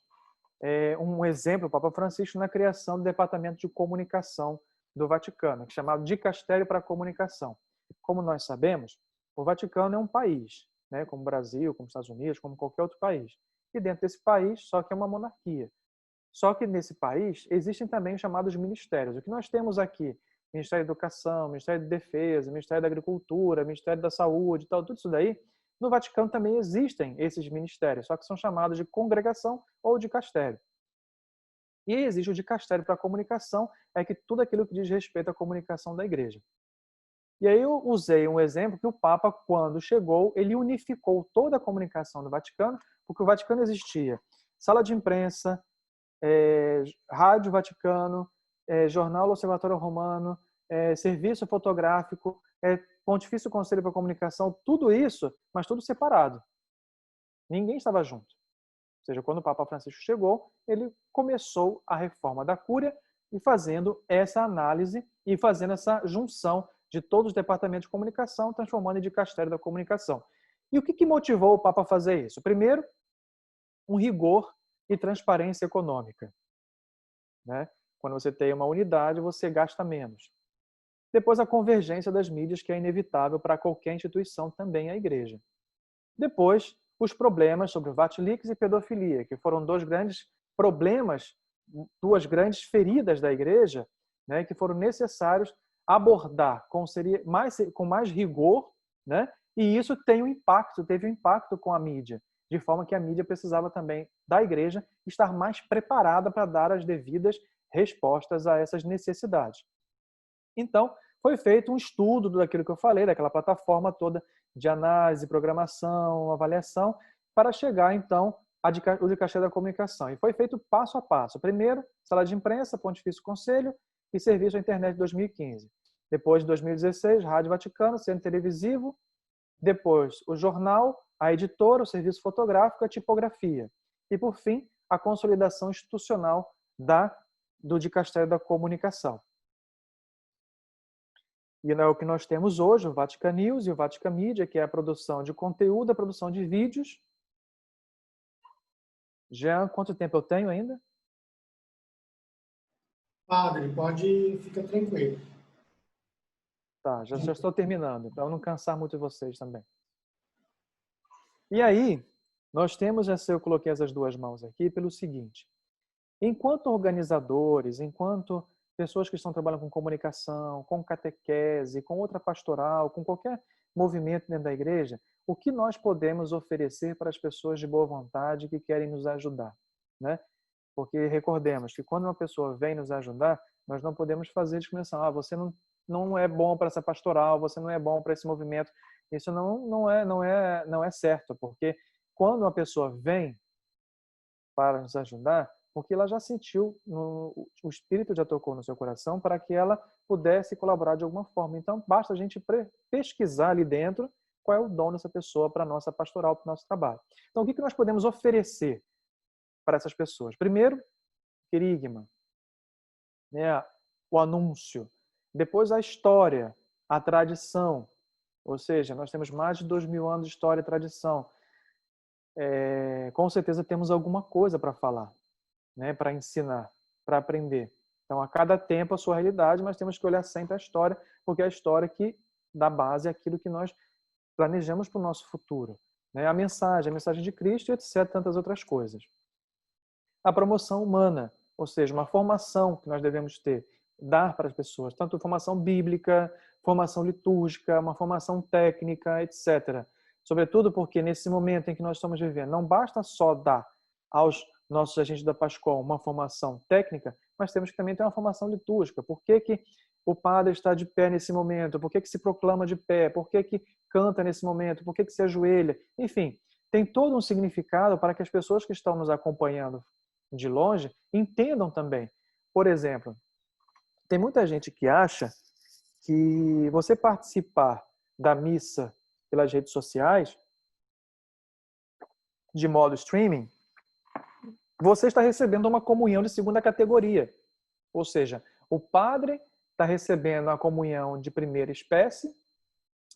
um exemplo, o Papa Francisco na criação do Departamento de Comunicação do Vaticano, que é chamado Dicastério para a Comunicação. Como nós sabemos, o Vaticano é um país, né, como o Brasil, como os Estados Unidos, como qualquer outro país. E dentro desse país, só que é uma monarquia. Só que nesse país existem também os chamados ministérios. O que nós temos aqui, Ministério da Educação, Ministério da Defesa, Ministério da Agricultura, Ministério da Saúde, tudo isso daí, no Vaticano também existem esses ministérios, só que são chamados de congregação ou dicastério. E existe o dicastério para a comunicação, é que tudo aquilo que diz respeito à comunicação da igreja. E aí eu usei um exemplo que o Papa, quando chegou, ele unificou toda a comunicação do Vaticano, porque o Vaticano existia sala de imprensa, Rádio Vaticano, Jornal Observatório Romano, Serviço Fotográfico, Pontifício Conselho para a Comunicação, tudo isso, mas tudo separado. Ninguém estava junto. Ou seja, quando o Papa Francisco chegou, ele começou a reforma da Cúria e fazendo essa análise e fazendo essa junção de todos os departamentos de comunicação, transformando em dicastério da comunicação. E o que motivou o Papa a fazer isso? Primeiro, um rigor e transparência econômica, né? Quando você tem uma unidade, você gasta menos. Depois, a convergência das mídias, que é inevitável para qualquer instituição, também a igreja. Depois, os problemas sobre o Vatilix e pedofilia, que foram dois grandes problemas, duas grandes feridas da igreja, né, que foram necessários abordar com mais rigor, né? E isso teve um impacto com a mídia, de forma que a mídia precisava também da igreja estar mais preparada para dar as devidas respostas a essas necessidades. Então, foi feito um estudo daquilo que eu falei, daquela plataforma toda de análise, programação, avaliação, para chegar, então, ao dicastério da comunicação. E foi feito passo a passo. Primeiro, sala de imprensa, Pontifício Conselho e serviço à internet em 2015. Depois, de 2016, Rádio Vaticano, centro televisivo. Depois, o jornal, a editora, o serviço fotográfico, a tipografia. E, por fim, a consolidação institucional do dicastério da comunicação. E é o que nós temos hoje, o Vatican News e o Vatican Media, que é a produção de conteúdo, a produção de vídeos. Jean, quanto tempo eu tenho ainda? Padre, fica tranquilo. Tá, já estou terminando, para não cansar muito vocês também. E aí, nós temos, eu coloquei essas duas mãos aqui pelo seguinte: enquanto organizadores, enquanto pessoas que estão trabalhando com comunicação, com catequese, com outra pastoral, com qualquer movimento dentro da igreja, o que nós podemos oferecer para as pessoas de boa vontade que querem nos ajudar, né? Porque recordemos que quando uma pessoa vem nos ajudar, nós não podemos fazer discriminação. Você não é bom para essa pastoral, você não é bom para esse movimento. Isso não é certo, porque quando uma pessoa vem para nos ajudar, porque ela já sentiu, o Espírito já tocou no seu coração para que ela pudesse colaborar de alguma forma. Então, basta a gente pesquisar ali dentro qual é o dom dessa pessoa para a nossa pastoral, para o nosso trabalho. Então, o que nós podemos oferecer para essas pessoas? Primeiro, querigma, né? O anúncio. Depois, a história, a tradição. Ou seja, nós temos mais de 2000 anos de história e tradição. Com certeza temos alguma coisa para falar, né, para ensinar, para aprender. Então, a cada tempo a sua realidade, mas temos que olhar sempre a história, porque é a história que dá base àquilo que nós planejamos para o nosso futuro, né? A mensagem de Cristo e etc, tantas outras coisas. A promoção humana, ou seja, uma formação que nós devemos dar para as pessoas, tanto formação bíblica, formação litúrgica, uma formação técnica, etc. Sobretudo porque nesse momento em que nós estamos vivendo, não basta só dar aos nossos agentes da Pascom uma formação técnica, mas temos que também ter uma formação litúrgica. Por que o padre está de pé nesse momento? Por que se proclama de pé? Por que canta nesse momento? Por que se ajoelha? Enfim, tem todo um significado para que as pessoas que estão nos acompanhando de longe entendam também. Por exemplo, tem muita gente que acha que você participar da missa pelas redes sociais, de modo streaming, você está recebendo uma comunhão de segunda categoria. Ou seja, o padre está recebendo a comunhão de primeira espécie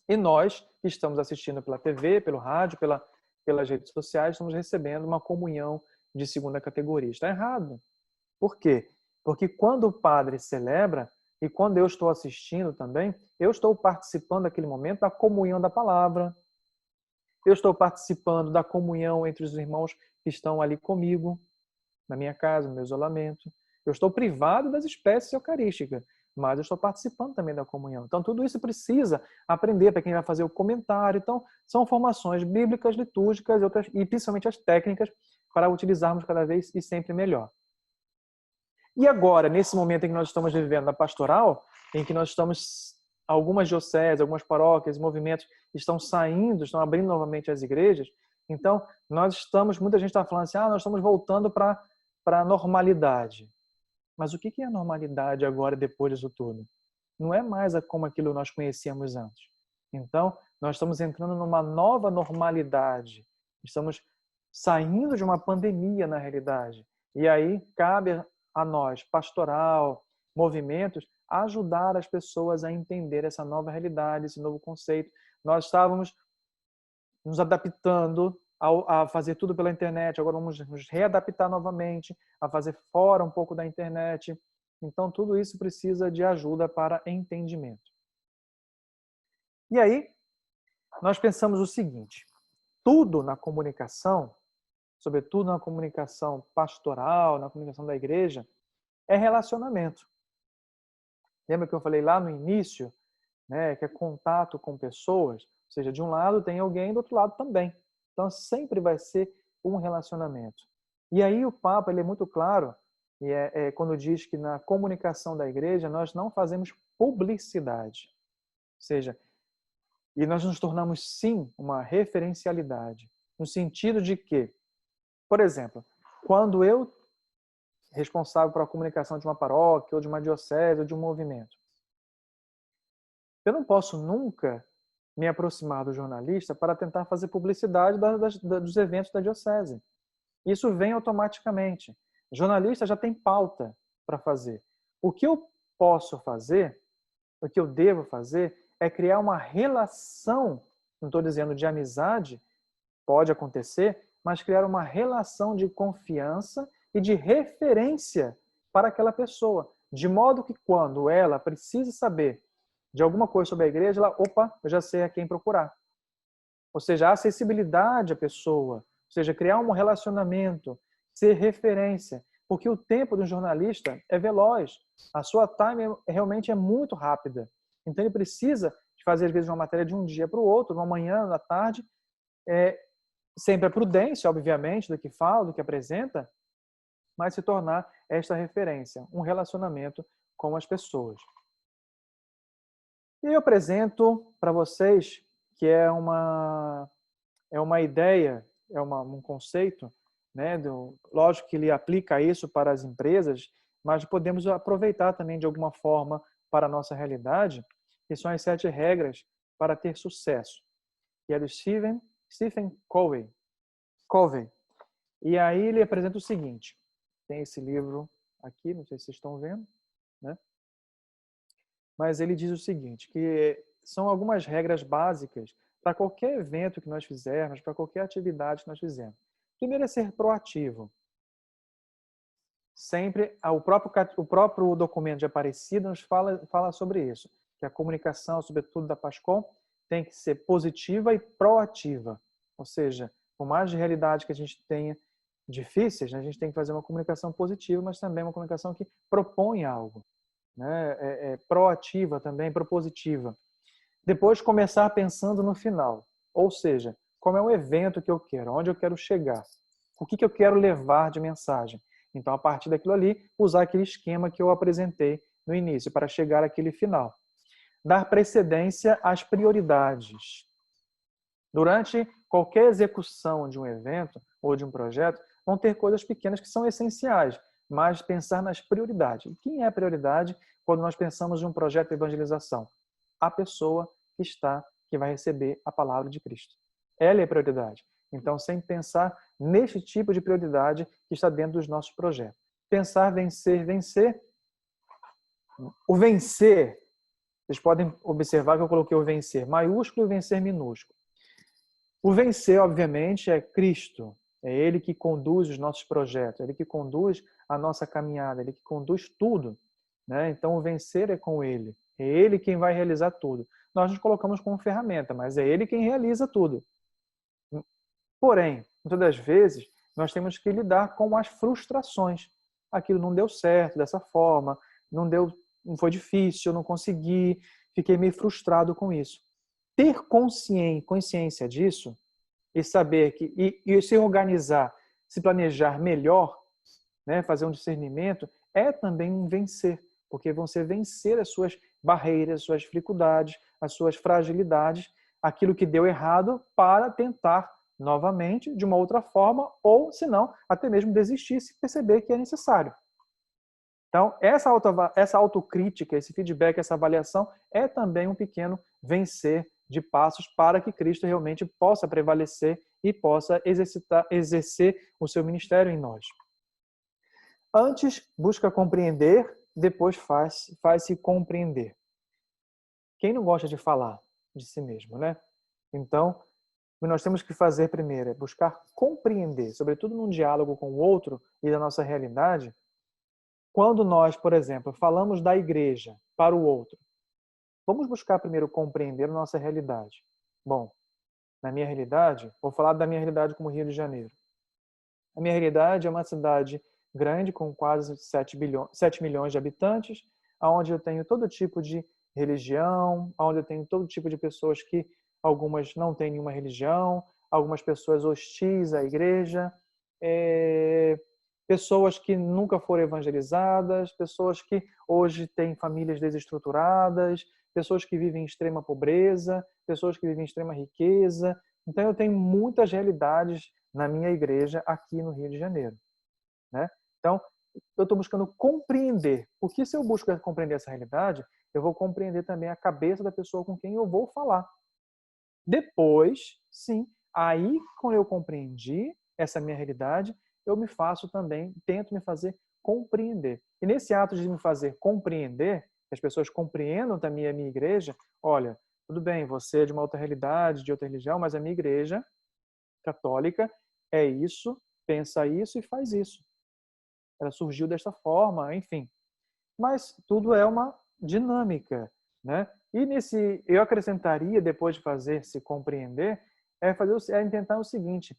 e nós, que estamos assistindo pela TV, pelo rádio, pelas redes sociais, estamos recebendo uma comunhão de segunda categoria. Está errado. Por quê? Porque quando o padre celebra, e quando eu estou assistindo também, eu estou participando daquele momento da comunhão da palavra, eu estou participando da comunhão entre os irmãos que estão ali comigo, na minha casa, no meu isolamento. Eu estou privado das espécies eucarísticas, mas eu estou participando também da comunhão. Então, tudo isso precisa aprender para quem vai fazer o comentário. Então, são formações bíblicas, litúrgicas e principalmente as técnicas para utilizarmos cada vez e sempre melhor. E agora, nesse momento em que nós estamos vivendo na pastoral, em que nós estamos, algumas dioceses, algumas paróquias, movimentos estão saindo, estão abrindo novamente as igrejas, então muita gente está falando assim, nós estamos voltando para a normalidade. Mas o que é a normalidade agora, depois disso tudo? Não é mais como aquilo nós conhecíamos antes. Então, nós estamos entrando numa nova normalidade. Estamos saindo de uma pandemia, na realidade. E aí, cabe a nós, pastoral, movimentos, ajudar as pessoas a entender essa nova realidade, esse novo conceito. Nós estávamos nos adaptando a fazer tudo pela internet, agora vamos nos readaptar novamente, a fazer fora um pouco da internet. Então, tudo isso precisa de ajuda para entendimento. E aí, nós pensamos o seguinte, tudo na comunicação, sobretudo na comunicação pastoral, na comunicação da igreja, é relacionamento. Lembra que eu falei lá no início, né, que é contato com pessoas, ou seja, de um lado tem alguém, do outro lado também. Então, sempre vai ser um relacionamento. E aí o Papa ele é muito claro, e quando diz que na comunicação da igreja nós não fazemos publicidade. Ou seja, e nós nos tornamos, sim, uma referencialidade. No sentido de que, por exemplo, quando eu, responsável pela comunicação de uma paróquia, ou de uma diocese, ou de um movimento, eu não posso nunca me aproximar do jornalista para tentar fazer publicidade dos eventos da diocese. Isso vem automaticamente. O jornalista já tem pauta para fazer. O que eu posso fazer, o que eu devo fazer, é criar uma relação, não estou dizendo de amizade, pode acontecer, mas criar uma relação de confiança e de referência para aquela pessoa. De modo que quando ela precisa saber de alguma coisa sobre a igreja, ela, opa, eu já sei a quem procurar. Ou seja, a acessibilidade à pessoa, ou seja, criar um relacionamento, ser referência, porque o tempo do jornalista é veloz, a sua time realmente é muito rápida. Então ele precisa de fazer, às vezes, uma matéria de um dia para o outro, uma manhã, na tarde, sempre a prudência, obviamente, do que fala, do que apresenta, mas se tornar esta referência, um relacionamento com as pessoas. E eu apresento para vocês que é uma ideia, um conceito, né? Lógico que ele aplica isso para as empresas, mas podemos aproveitar também de alguma forma para a nossa realidade, que são as 7 regras para ter sucesso. Que é do Stephen Covey. E aí ele apresenta o seguinte, tem esse livro aqui, não sei se vocês estão vendo, né? Mas ele diz o seguinte, que são algumas regras básicas para qualquer evento que nós fizermos, para qualquer atividade que nós fizermos. Primeiro é ser proativo. Sempre, o próprio documento de Aparecida nos fala sobre isso, que a comunicação, sobretudo da PASCOM, tem que ser positiva e proativa. Ou seja, por mais de realidade que a gente tenha difíceis, a gente tem que fazer uma comunicação positiva, mas também uma comunicação que propõe algo. Né? Proativa também, propositiva. Depois começar pensando no final, ou seja, como é o evento que eu quero, onde eu quero chegar, o que eu quero levar de mensagem. Então, a partir daquilo ali, usar aquele esquema que eu apresentei no início, para chegar àquele final. Dar precedência às prioridades. Durante qualquer execução de um evento ou de um projeto, vão ter coisas pequenas que são essenciais, mas pensar nas prioridades. E quem é a prioridade quando nós pensamos em um projeto de evangelização? A pessoa que vai receber a palavra de Cristo. Ela é a prioridade. Então, sempre pensar neste tipo de prioridade que está dentro dos nossos projetos. Pensar, vencer, vencer. O vencer, vocês podem observar que eu coloquei o vencer maiúsculo e o vencer minúsculo. O vencer, obviamente, é Cristo. É Ele que conduz os nossos projetos, é Ele que conduz a nossa caminhada, é Ele que conduz tudo. Né? Então, o vencer é com Ele. É Ele quem vai realizar tudo. Nós nos colocamos como ferramenta, mas é Ele quem realiza tudo. Porém, muitas das vezes, nós temos que lidar com as frustrações. Aquilo não deu certo dessa forma, não foi difícil, eu não consegui, fiquei meio frustrado com isso. Ter consciência disso e saber que e se organizar, se planejar melhor, né, fazer um discernimento, é também um vencer, porque você vencer as suas barreiras, as suas dificuldades, as suas fragilidades, aquilo que deu errado para tentar novamente de uma outra forma ou, se não, até mesmo desistir se perceber que é necessário. Então, essa autocrítica, esse feedback, essa avaliação é também um pequeno vencer de passos para que Cristo realmente possa prevalecer e possa exercer o seu ministério em nós. Antes, busca compreender, depois faz-se compreender. Quem não gosta de falar de si mesmo, né? Então, o que nós temos que fazer primeiro é buscar compreender, sobretudo num diálogo com o outro e da nossa realidade. Quando nós, por exemplo, falamos da igreja para o outro, vamos buscar primeiro compreender a nossa realidade. Bom, na minha realidade, vou falar da minha realidade como Rio de Janeiro. A minha realidade é uma cidade grande, com quase 7 milhões de habitantes, onde eu tenho todo tipo de religião, onde eu tenho todo tipo de pessoas que algumas não têm nenhuma religião, algumas pessoas hostis à igreja, pessoas que nunca foram evangelizadas, pessoas que hoje têm famílias desestruturadas, pessoas que vivem em extrema pobreza, pessoas que vivem em extrema riqueza. Então, eu tenho muitas realidades na minha igreja aqui no Rio de Janeiro. Né? Então, eu estou buscando compreender, porque se eu busco compreender essa realidade, eu vou compreender também a cabeça da pessoa com quem eu vou falar. Depois, sim, aí quando eu compreendi essa minha realidade, eu me faço também, tento me fazer compreender. E nesse ato de me fazer compreender, que as pessoas compreendam também a minha igreja, olha, tudo bem, você é de uma outra realidade, de outra religião, mas a minha igreja católica é isso, pensa isso e faz isso. Ela surgiu desta forma, enfim. Mas tudo é uma dinâmica, né? E eu acrescentaria, depois de fazer se compreender, é tentar o seguinte: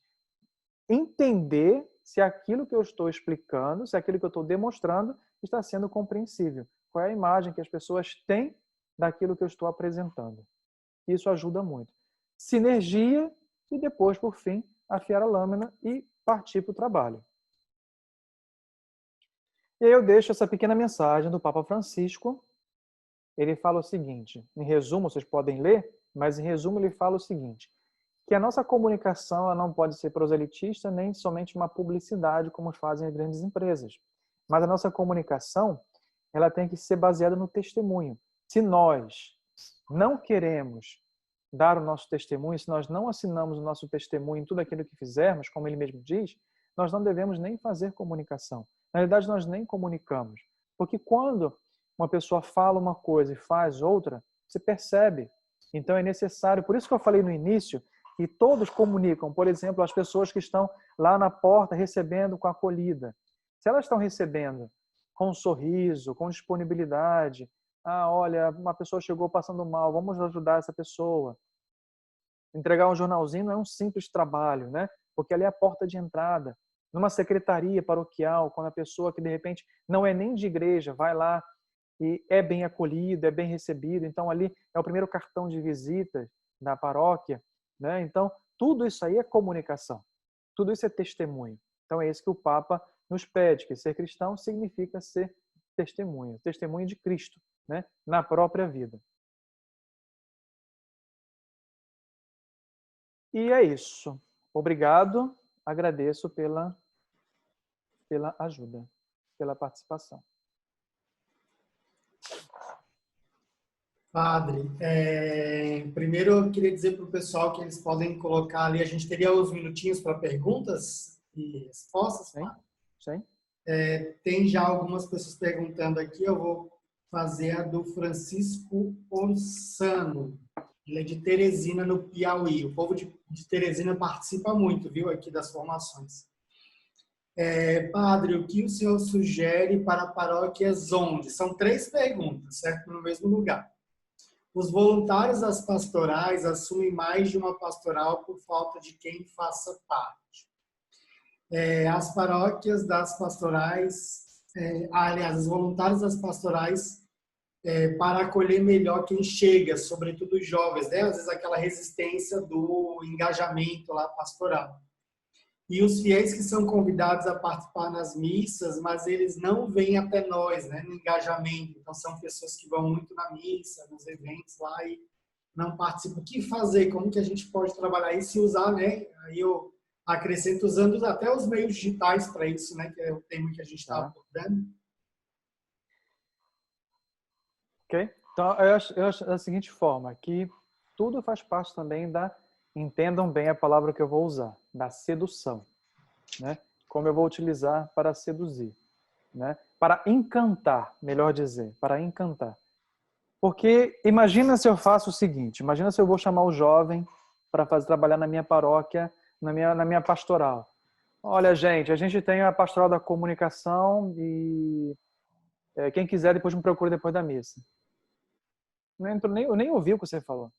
entender se aquilo que eu estou explicando, se aquilo que eu estou demonstrando está sendo compreensível. Qual é a imagem que as pessoas têm daquilo que eu estou apresentando? Isso ajuda muito. Sinergia e depois, por fim, afiar a lâmina e partir para o trabalho. E aí eu deixo essa pequena mensagem do Papa Francisco. Ele fala o seguinte, em resumo, vocês podem ler, mas em resumo ele fala o seguinte, que a nossa comunicação ela não pode ser proselitista nem somente uma publicidade como fazem as grandes empresas. Mas a nossa comunicação ela tem que ser baseada no testemunho. Se nós não queremos dar o nosso testemunho, se nós não assinamos o nosso testemunho em tudo aquilo que fizermos, como ele mesmo diz, nós não devemos nem fazer comunicação. Na realidade, nós nem comunicamos. Porque quando uma pessoa fala uma coisa e faz outra, você percebe. Então é necessário, por isso que eu falei no início, que todos comunicam. Por exemplo, as pessoas que estão lá na porta recebendo com acolhida. Se elas estão recebendo com um sorriso, com disponibilidade, olha, uma pessoa chegou passando mal, vamos ajudar essa pessoa. Entregar um jornalzinho não é um simples trabalho, né? Porque ali é a porta de entrada. Numa secretaria paroquial, quando a pessoa que de repente não é nem de igreja vai lá e é bem acolhido, é bem recebido, então ali é o primeiro cartão de visita da paróquia, né? Então, tudo isso aí é comunicação. Tudo isso é testemunho. Então é isso que o Papa nos pede, que ser cristão significa ser testemunho de Cristo, né? Na própria vida. E é isso. Obrigado, agradeço pela ajuda. pela participação. Padre, primeiro eu queria dizer para o pessoal que eles podem colocar ali, a gente teria uns minutinhos para perguntas e respostas. Sim, sim. Tem já algumas pessoas perguntando aqui, eu vou fazer a do Francisco Orsano. Ele é de Teresina, no Piauí. O povo de Teresina participa muito, viu, aqui das formações. Padre, o que o senhor sugere para paróquias onde? São 3 perguntas, certo? No mesmo lugar. Os voluntários das pastorais assumem mais de uma pastoral por falta de quem faça parte. As paróquias das pastorais, aliás, os voluntários das pastorais, para acolher melhor quem chega, sobretudo os jovens, né? Às vezes aquela resistência do engajamento lá pastoral. E os fiéis que são convidados a participar nas missas, mas eles não vêm até nós, né, no engajamento. Então, são pessoas que vão muito na missa, nos eventos lá e não participam. O que fazer? Como que a gente pode trabalhar isso e usar, né? Aí eu acrescento usando até os meios digitais para isso, né, que é o tema que a gente está abordando. Ok? Então, eu acho da seguinte forma, que tudo faz parte também entendam bem a palavra que eu vou usar, da sedução, né? Como eu vou utilizar para seduzir, né? Para encantar, melhor dizer, para encantar. Porque imagina se eu faço o seguinte, imagina se eu vou chamar o jovem para trabalhar na minha paróquia, na minha pastoral. Olha, gente, a gente tem a pastoral da comunicação e quem quiser depois me procura depois da missa. Eu nem ouvi o que você falou.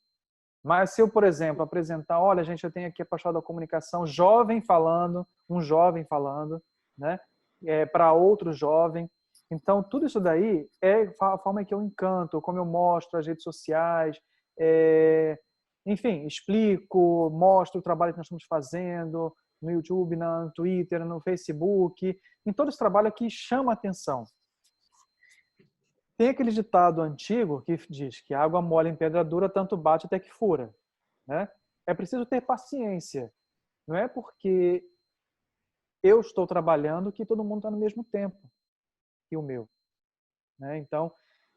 Mas se eu, por exemplo, apresentar, olha, gente, eu tenho aqui a pastoral da comunicação, um jovem falando, né, para outro jovem. Então, tudo isso daí é a forma que eu encanto, como eu mostro as redes sociais, enfim, explico, mostro o trabalho que nós estamos fazendo no YouTube, no Twitter, no Facebook, em todo esse trabalho que chama a atenção. Tem aquele ditado antigo que diz que água mole em pedra dura, tanto bate até que fura, né? É preciso ter paciência. Não é porque eu estou trabalhando que todo mundo está no mesmo tempo que o meu, né? Então,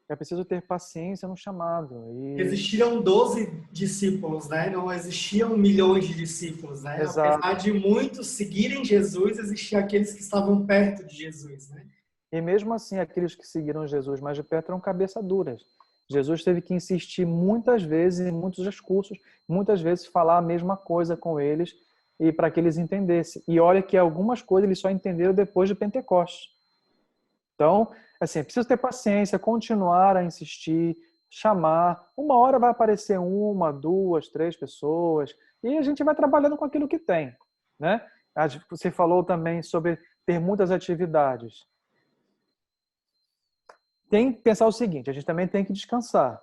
é preciso ter paciência no chamado. Existiram 12 discípulos, né? Não existiam milhões de discípulos, né? Exato. Apesar de muitos seguirem Jesus, existiam aqueles que estavam perto de Jesus, né? E mesmo assim, aqueles que seguiram Jesus mais de perto eram cabeça duras. Jesus teve que insistir muitas vezes em muitos discursos, muitas vezes falar a mesma coisa com eles e para que eles entendessem. E olha que algumas coisas eles só entenderam depois de Pentecostes. Então, assim, é preciso ter paciência, continuar a insistir, chamar. Uma hora vai aparecer 1, 2, 3 pessoas e a gente vai trabalhando com aquilo que tem, né? Você falou também sobre ter muitas atividades. Tem que pensar o seguinte, a gente também tem que descansar,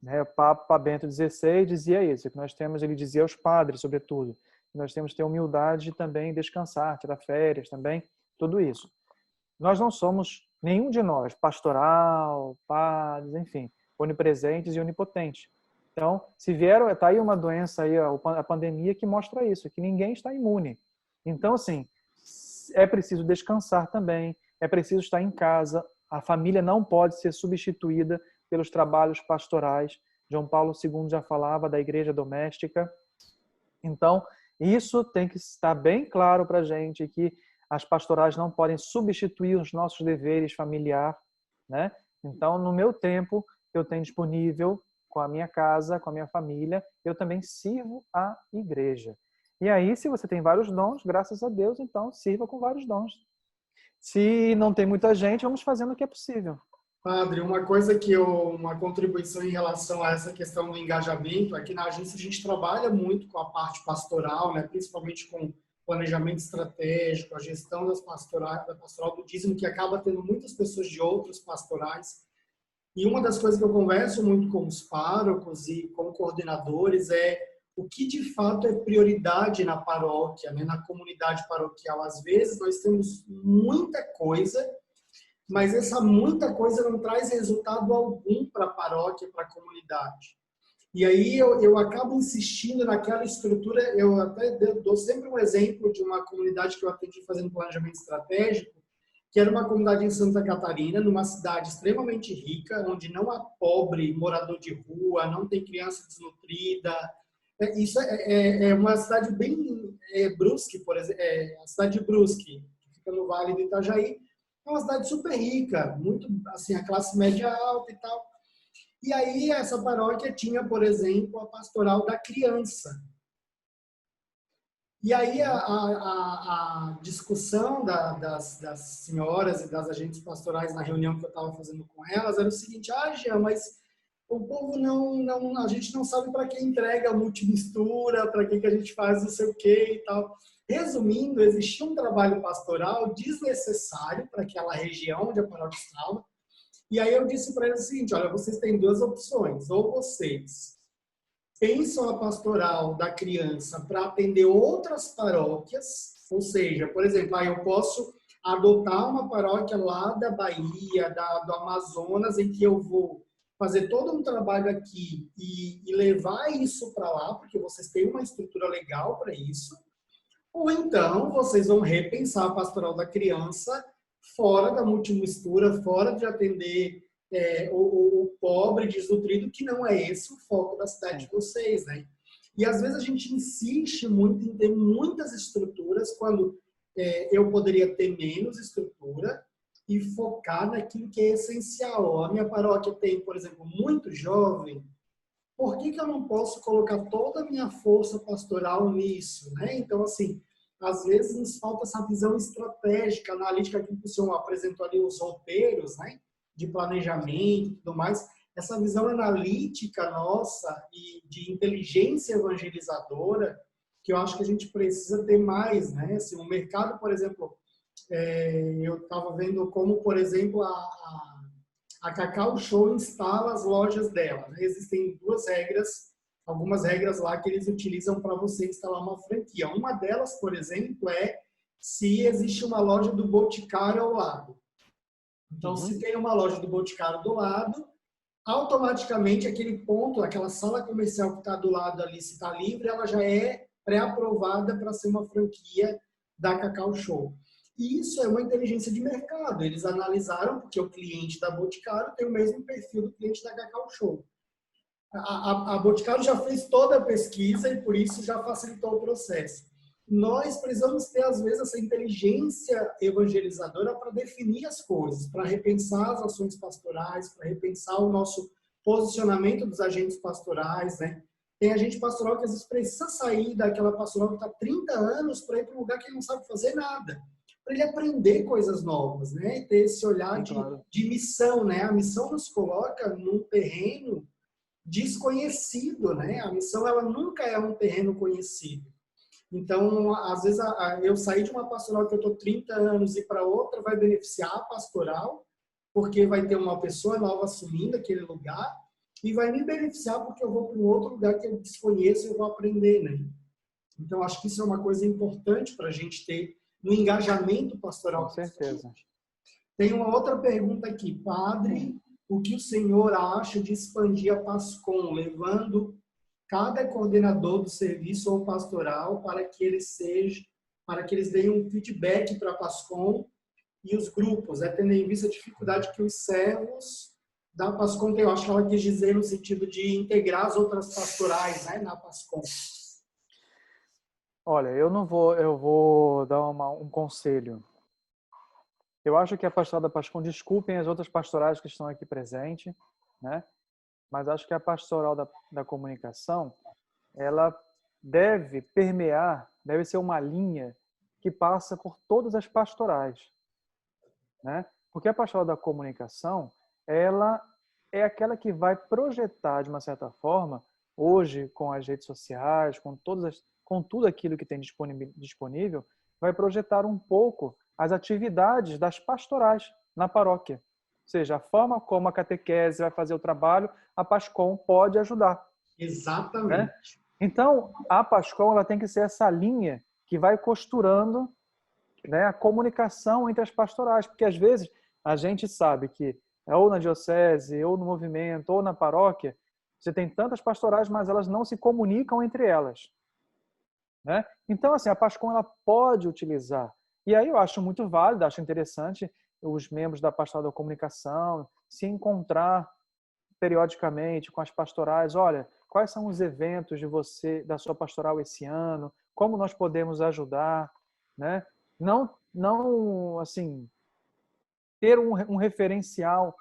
né? O Papa Bento XVI dizia isso, que nós temos, ele dizia aos padres, sobretudo, que nós temos que ter humildade de também descansar, tirar férias também, tudo isso. Nós não somos, nenhum de nós, pastoral, padres, enfim, onipresentes e onipotentes. Então, se vieram, está aí uma doença, aí, a pandemia, que mostra isso, que ninguém está imune. Então, assim, é preciso descansar também, é preciso estar em casa. A família não pode ser substituída pelos trabalhos pastorais. João Paulo II já falava da igreja doméstica. Então, isso tem que estar bem claro para a gente, que as pastorais não podem substituir os nossos deveres familiares, né? Então, no meu tempo que eu tenho disponível com a minha casa, com a minha família, eu também sirvo a igreja. E aí, se você tem vários dons, graças a Deus, então sirva com vários dons. Se não tem muita gente, vamos fazendo o que é possível. Padre, uma contribuição em relação a essa questão do engajamento, aqui na agência a gente trabalha muito com a parte pastoral, né, principalmente com planejamento estratégico, a gestão da pastoral do dízimo, que acaba tendo muitas pessoas de outros pastorais. E uma das coisas que eu converso muito com os párocos e com coordenadores é o que de fato é prioridade na paróquia, né, na comunidade paroquial. Às vezes nós temos muita coisa, mas essa muita coisa não traz resultado algum para a paróquia, para a comunidade. E aí eu acabo insistindo naquela estrutura, eu até dou sempre um exemplo de uma comunidade que eu atendi fazendo planejamento estratégico, que era uma comunidade em Santa Catarina, numa cidade extremamente rica, onde não há pobre, morador de rua, não tem criança desnutrida. Isso é uma cidade bem Brusque, por exemplo, a cidade de Brusque, que fica no Vale do Itajaí, é uma cidade super rica, muito assim, a classe média alta e tal. E aí essa paróquia tinha, por exemplo, a pastoral da criança. E aí a discussão das senhoras e das agentes pastorais na reunião que eu estava fazendo com elas era o seguinte: Jean, mas o povo a gente não sabe para que entrega a multimistura, para que a gente faz não sei o que e tal. Resumindo, existia um trabalho pastoral desnecessário para aquela região onde a paróquia estava. E aí eu disse para eles o seguinte: olha, vocês têm duas opções. Ou vocês pensam a pastoral da criança para atender outras paróquias, ou seja, por exemplo, eu posso adotar uma paróquia lá da Bahia, do Amazonas, em que eu vou fazer todo um trabalho aqui e levar isso para lá, porque vocês têm uma estrutura legal para isso. Ou então vocês vão repensar a pastoral da criança fora da multimistura, fora de atender o pobre, desnutrido, que não é esse o foco da cidade de vocês, né? E às vezes a gente insiste muito em ter muitas estruturas, quando eu poderia ter menos estrutura e focar naquilo que é essencial. A minha paróquia tem, por exemplo, muito jovem. Por que eu não posso colocar toda a minha força pastoral nisso, né? Então, assim, às vezes nos falta essa visão estratégica, analítica, que o senhor apresentou ali, os roteiros, né? De planejamento e tudo mais. Essa visão analítica nossa e de inteligência evangelizadora, que eu acho que a gente precisa ter mais, né? Assim, o mercado, por exemplo, eu estava vendo como, por exemplo, a Cacau Show instala as lojas dela, né? Existem algumas regras lá que eles utilizam para você instalar uma franquia. Uma delas, por exemplo, é se existe uma loja do Boticário ao lado. Então, se tem uma loja do Boticário do lado, automaticamente aquele ponto, aquela sala comercial que está do lado ali, se está livre, ela já é pré-aprovada para ser uma franquia da Cacau Show. E isso é uma inteligência de mercado. Eles analisaram, porque o cliente da Boticário tem o mesmo perfil do cliente da Cacau Show. A Boticário já fez toda a pesquisa e por isso já facilitou o processo. Nós precisamos ter, às vezes, essa inteligência evangelizadora para definir as coisas, para repensar as ações pastorais, para repensar o nosso posicionamento dos agentes pastorais, né? Tem agente pastoral que às vezes precisa sair daquela pastoral que está há 30 anos para ir para um lugar que ele não sabe fazer nada, para ele aprender coisas novas, né? Ter esse olhar de missão, né? A missão nos coloca num terreno desconhecido, né? A missão, ela nunca é um terreno conhecido. Então, às vezes, eu sair de uma pastoral que eu estou 30 anos e para outra vai beneficiar a pastoral, porque vai ter uma pessoa nova assumindo aquele lugar, e vai me beneficiar porque eu vou para um outro lugar que eu desconheço e eu vou aprender, né? Então, acho que isso é uma coisa importante para a gente ter no engajamento pastoral. Com certeza. Tem uma outra pergunta aqui. Padre, o que o senhor acha de expandir a PASCOM, levando cada coordenador do serviço ou pastoral para que eles deem um feedback para a PASCOM e os grupos, tendo em vista a dificuldade que os servos da PASCOM têm? Eu acho que ela quis dizer no sentido de integrar as outras pastorais, né, na PASCOM. Olha, eu vou dar um conselho. Eu acho que a pastoral da PASCOM, desculpem as outras pastorais que estão aqui presentes, né? Mas acho que a pastoral da comunicação, ela deve permear, deve ser uma linha que passa por todas as pastorais, né? Porque a pastoral da comunicação, ela é aquela que vai projetar, de uma certa forma, hoje com as redes sociais, com tudo aquilo que tem disponível, vai projetar um pouco as atividades das pastorais na paróquia. Ou seja, a forma como a catequese vai fazer o trabalho, a PASCOM pode ajudar. Exatamente. Né? Então, a PASCOM, ela tem que ser essa linha que vai costurando, né, a comunicação entre as pastorais, porque às vezes a gente sabe que ou na diocese, ou no movimento, ou na paróquia, você tem tantas pastorais, mas elas não se comunicam entre elas. Né? Então, assim, a PASCOM, ela pode utilizar E aí eu acho muito válido, acho interessante os membros da Pastoral da Comunicação se encontrar periodicamente com as pastorais. Olha, quais são os eventos de você, da sua pastoral esse ano? Como nós podemos ajudar, né? Não assim, ter um referencial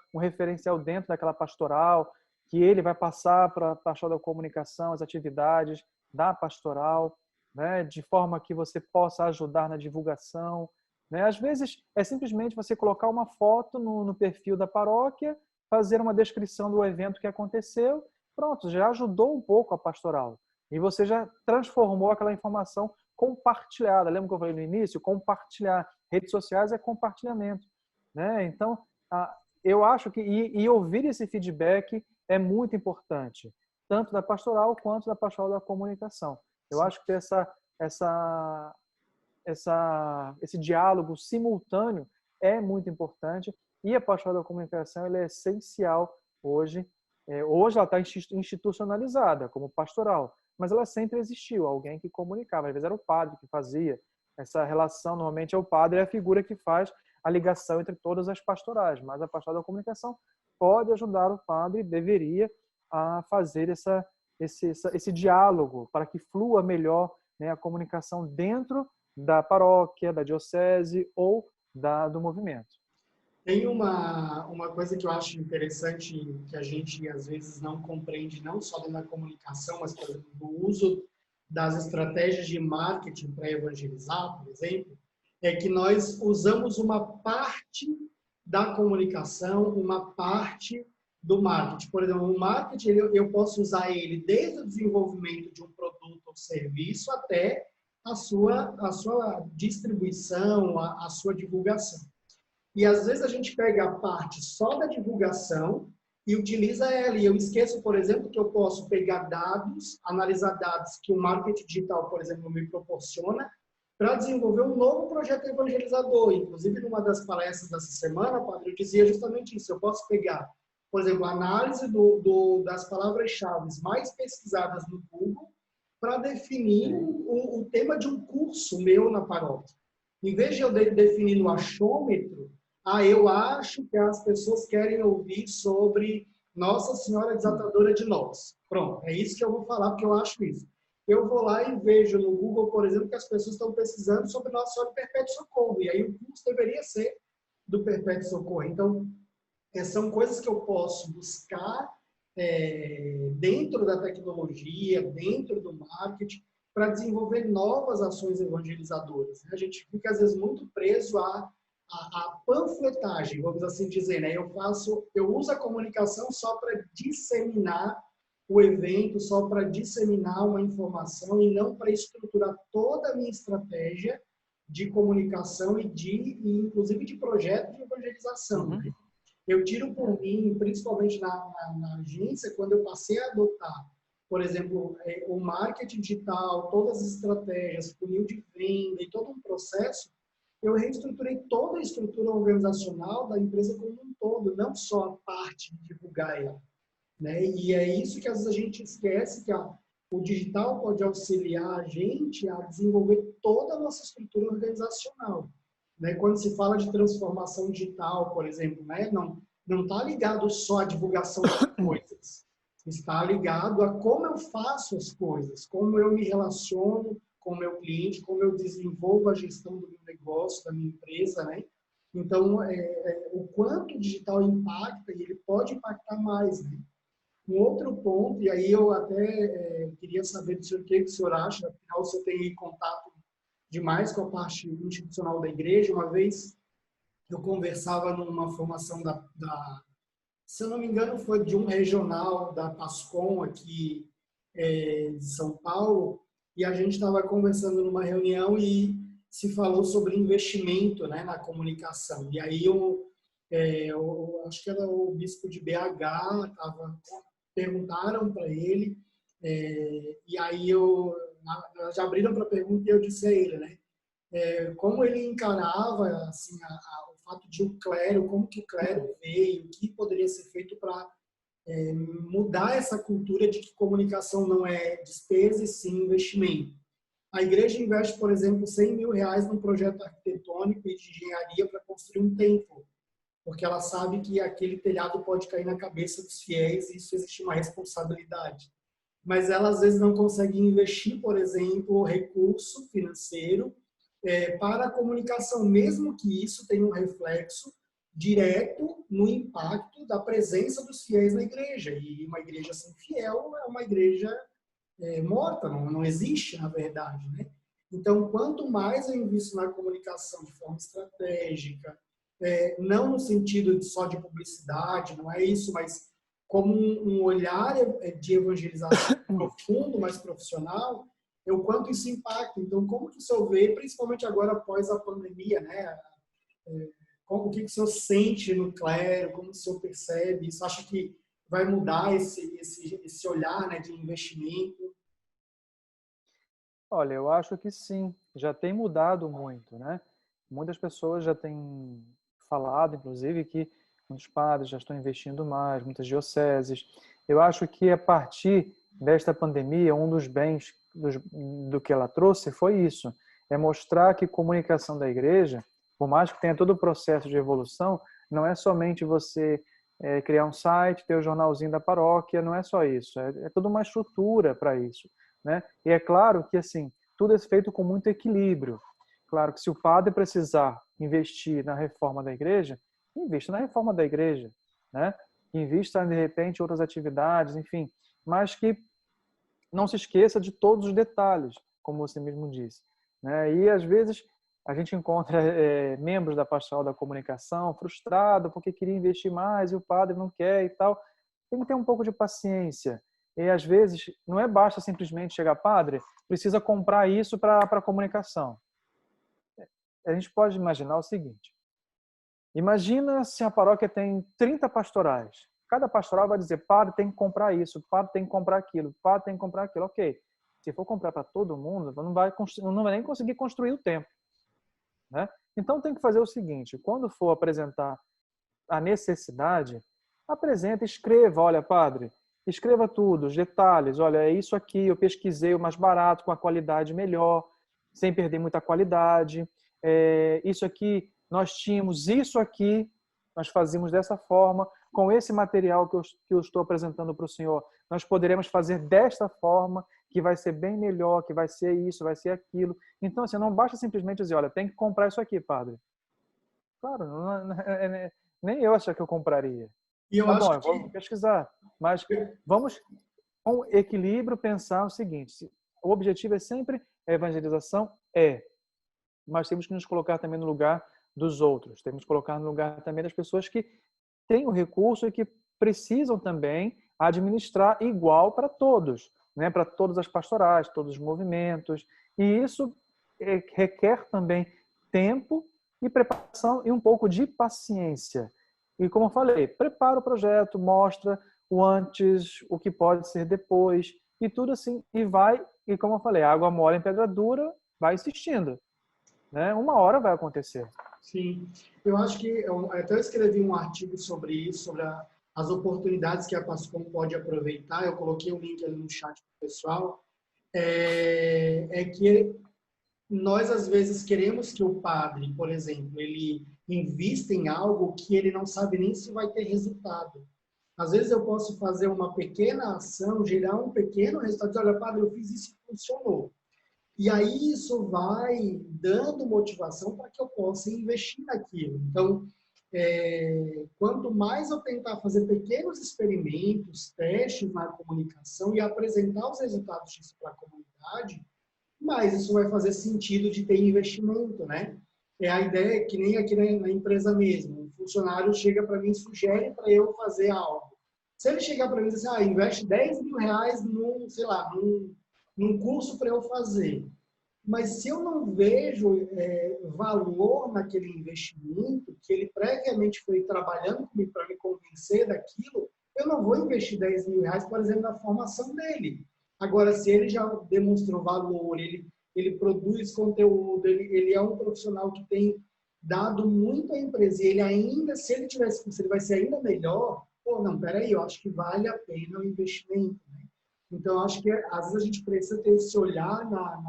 dentro daquela pastoral, que ele vai passar para a pastoral da comunicação, as atividades da pastoral, né, de forma que você possa ajudar na divulgação, né? Às vezes é simplesmente você colocar uma foto no perfil da paróquia, fazer uma descrição do evento que aconteceu, pronto, já ajudou um pouco a pastoral. E você já transformou aquela informação compartilhada. Lembra que eu falei no início? Compartilhar. Redes sociais é compartilhamento, né? Então, eu acho que e ouvir esse feedback é muito importante, tanto da pastoral quanto da pastoral da comunicação. Eu acho que esse diálogo simultâneo é muito importante, e a pastoral da comunicação ela é essencial hoje. Hoje ela está institucionalizada como pastoral, mas ela sempre existiu, alguém que comunicava. Às vezes era o padre que fazia essa relação, normalmente é o padre, é a figura que faz a ligação entre todas as pastorais, mas a pastoral da comunicação pode ajudar o padre, deveria, a fazer esse diálogo para que flua melhor, né, a comunicação dentro da paróquia, da diocese ou do movimento. Tem uma coisa que eu acho interessante, que a gente às vezes não compreende, não só na comunicação, mas, por exemplo, no uso das estratégias de marketing para evangelizar, por exemplo, é que nós usamos uma parte da comunicação, uma parte do marketing. Por exemplo, o marketing, eu posso usar ele desde o desenvolvimento de um produto ou serviço até a sua distribuição, a sua divulgação. E às vezes a gente pega a parte só da divulgação e utiliza ela. E eu esqueço, por exemplo, que eu posso pegar dados, analisar dados que o marketing digital, por exemplo, me proporciona, para desenvolver um novo projeto evangelizador. Inclusive, numa das palestras dessa semana, padre, eu dizia justamente isso. Eu posso pegar, por exemplo, a análise das palavras-chave mais pesquisadas no Google para definir o tema de um curso meu na paróquia. Em vez de eu definir no achômetro, eu acho que as pessoas querem ouvir sobre Nossa Senhora Desatadora de Nós. Pronto, é isso que eu vou falar, porque eu acho isso. Eu vou lá e vejo no Google, por exemplo, que as pessoas estão pesquisando sobre Nossa Senhora do Perpétuo Socorro. E aí o curso deveria ser do Perpétuo Socorro. Então, são coisas que eu posso buscar dentro da tecnologia, dentro do marketing, para desenvolver novas ações evangelizadoras. A gente fica, às vezes, muito preso à panfletagem, vamos assim dizer, né? Eu uso a comunicação só para disseminar o evento, só para disseminar uma informação e não para estruturar toda a minha estratégia de comunicação e inclusive de projeto de evangelização. Né? Eu tiro por mim, principalmente na agência, quando eu passei a adotar, por exemplo, o marketing digital, todas as estratégias, funil de venda e todo um processo, eu reestruturei toda a estrutura organizacional da empresa como um todo, não só a parte de divulgar ela. Né? E é isso que às vezes a gente esquece, que o digital pode auxiliar a gente a desenvolver toda a nossa estrutura organizacional. Né? Quando se fala de transformação digital, por exemplo, né? Não está ligado só à divulgação das coisas, está ligado a como eu faço as coisas, como eu me relaciono com o meu cliente, como eu desenvolvo a gestão do meu negócio, da minha empresa, né? Então, o quanto o digital impacta, e ele pode impactar mais, né? Um outro ponto, e aí eu até queria saber do senhor o que o senhor acha, afinal, o senhor tem contato demais com a parte institucional da igreja. Uma vez eu conversava numa formação se eu não me engano, foi de um regional da Pascom aqui de São Paulo, e a gente estava conversando numa reunião e se falou sobre investimento, né, na comunicação. E aí eu acho que era o bispo de BH, perguntaram para ele, e aí já abriram para a pergunta e eu disse a ele, né, como ele encarava assim, o fato de o clero, como que o clero veio, o que poderia ser feito para mudar essa cultura de que comunicação não é despesa e sim investimento. A igreja investe, por exemplo, R$ 100.000 num projeto arquitetônico e de engenharia para construir um templo, porque ela sabe que aquele telhado pode cair na cabeça dos fiéis e isso existe uma responsabilidade. Mas ela, às vezes, não consegue investir, por exemplo, recurso financeiro para a comunicação, mesmo que isso tenha um reflexo direto no impacto da presença dos fiéis na igreja. E uma igreja sem fiel é uma igreja morta, não existe, na verdade, né? Então, quanto mais eu invisto na comunicação de forma estratégica, não no sentido só de publicidade, não é isso, mas como um olhar de evangelização profundo, mais profissional, o quanto isso impacta. Então, como que o senhor vê, principalmente agora após a pandemia, né? O que o senhor sente no clero, como o senhor percebe isso? Acha que vai mudar esse olhar, né, de investimento? Olha, eu acho que sim, já tem mudado muito, né? Muitas pessoas já têm falado, inclusive, que muitos padres já estão investindo mais, muitas dioceses. Eu acho que a partir desta pandemia, um dos bens do que ela trouxe foi isso, é mostrar que comunicação da igreja, por mais que tenha todo o processo de evolução, não é somente você criar um site, ter o jornalzinho da paróquia, não é só isso, é toda uma estrutura para isso, né? E é claro que assim, tudo é feito com muito equilíbrio. Claro que se o padre precisar investir na reforma da igreja, invista na reforma da igreja, né? Invista de repente em outras atividades, enfim, mas que não se esqueça de todos os detalhes, como você mesmo disse, né? E às vezes a gente encontra membros da pastoral da comunicação frustrado porque queria investir mais e o padre não quer e tal. Tem que ter um pouco de paciência. E às vezes não é basta simplesmente chegar, padre, precisa comprar isso para a comunicação. A gente pode imaginar o seguinte: imagina se a paróquia tem 30 pastorais. Cada pastoral vai dizer, padre tem que comprar isso, padre tem que comprar aquilo, padre tem que comprar aquilo. Ok, se for comprar para todo mundo, não vai nem conseguir construir o templo, né? Então tem que fazer o seguinte: quando for apresentar a necessidade, apresenta, escreva, olha, padre, escreva tudo, os detalhes, olha, é isso aqui, eu pesquisei o mais barato, com a qualidade melhor, sem perder muita qualidade, isso aqui, nós tínhamos isso aqui, nós fazíamos dessa forma, com esse material que eu estou apresentando para o senhor, nós poderemos fazer desta forma, que vai ser bem melhor, que vai ser isso, vai ser aquilo. Então, assim, não basta simplesmente dizer, olha, tem que comprar isso aqui, padre. Claro, nem eu achar que eu compraria. E eu Tá acho bom, eu vou que pesquisar. Mas vamos, com equilíbrio, pensar o seguinte: o objetivo é sempre a evangelização? Mas temos que nos colocar também no lugar dos outros. Temos que colocar no lugar também das pessoas que têm o recurso e que precisam também administrar igual para todos, né? Para todas as pastorais, todos os movimentos. E isso requer também tempo e preparação e um pouco de paciência. E como eu falei, prepara o projeto, mostra o antes, o que pode ser depois, e tudo assim, e vai, e como eu falei, água mole em pedra dura, vai insistindo, né? Uma hora vai acontecer. sim, eu acho que eu até escrevi um artigo sobre isso, sobre as oportunidades que a Pascom pode aproveitar. Eu coloquei o link ali no chat para o pessoal. Que nós às vezes queremos que o padre, por exemplo, ele invista em algo que ele não sabe nem se vai ter resultado. Às vezes eu posso fazer uma pequena ação, gerar um pequeno resultado, dizer, olha, padre, eu fiz isso e funcionou. E aí isso vai dando motivação para que eu possa investir naquilo. Então, quanto mais eu tentar fazer pequenos experimentos, testes na comunicação e apresentar os resultados disso para a comunidade, mais isso vai fazer sentido de ter investimento, né? A ideia que nem aqui na empresa mesmo. Um funcionário chega para mim e sugere para eu fazer algo. Se ele chegar para mim e dizer assim, investe R$ 10.000 sei lá, num curso para eu fazer. Mas se eu não vejo valor naquele investimento, que ele previamente foi trabalhando comigo para me convencer daquilo, eu não vou investir R$ 10.000, por exemplo, na formação dele. Agora, se ele já demonstrou valor, ele produz conteúdo, ele é um profissional que tem dado muito à empresa, e ele ainda, se ele vai ser ainda melhor, pô, não, peraí, eu acho que vale a pena o investimento, né? Então, acho que às vezes a gente precisa ter esse olhar na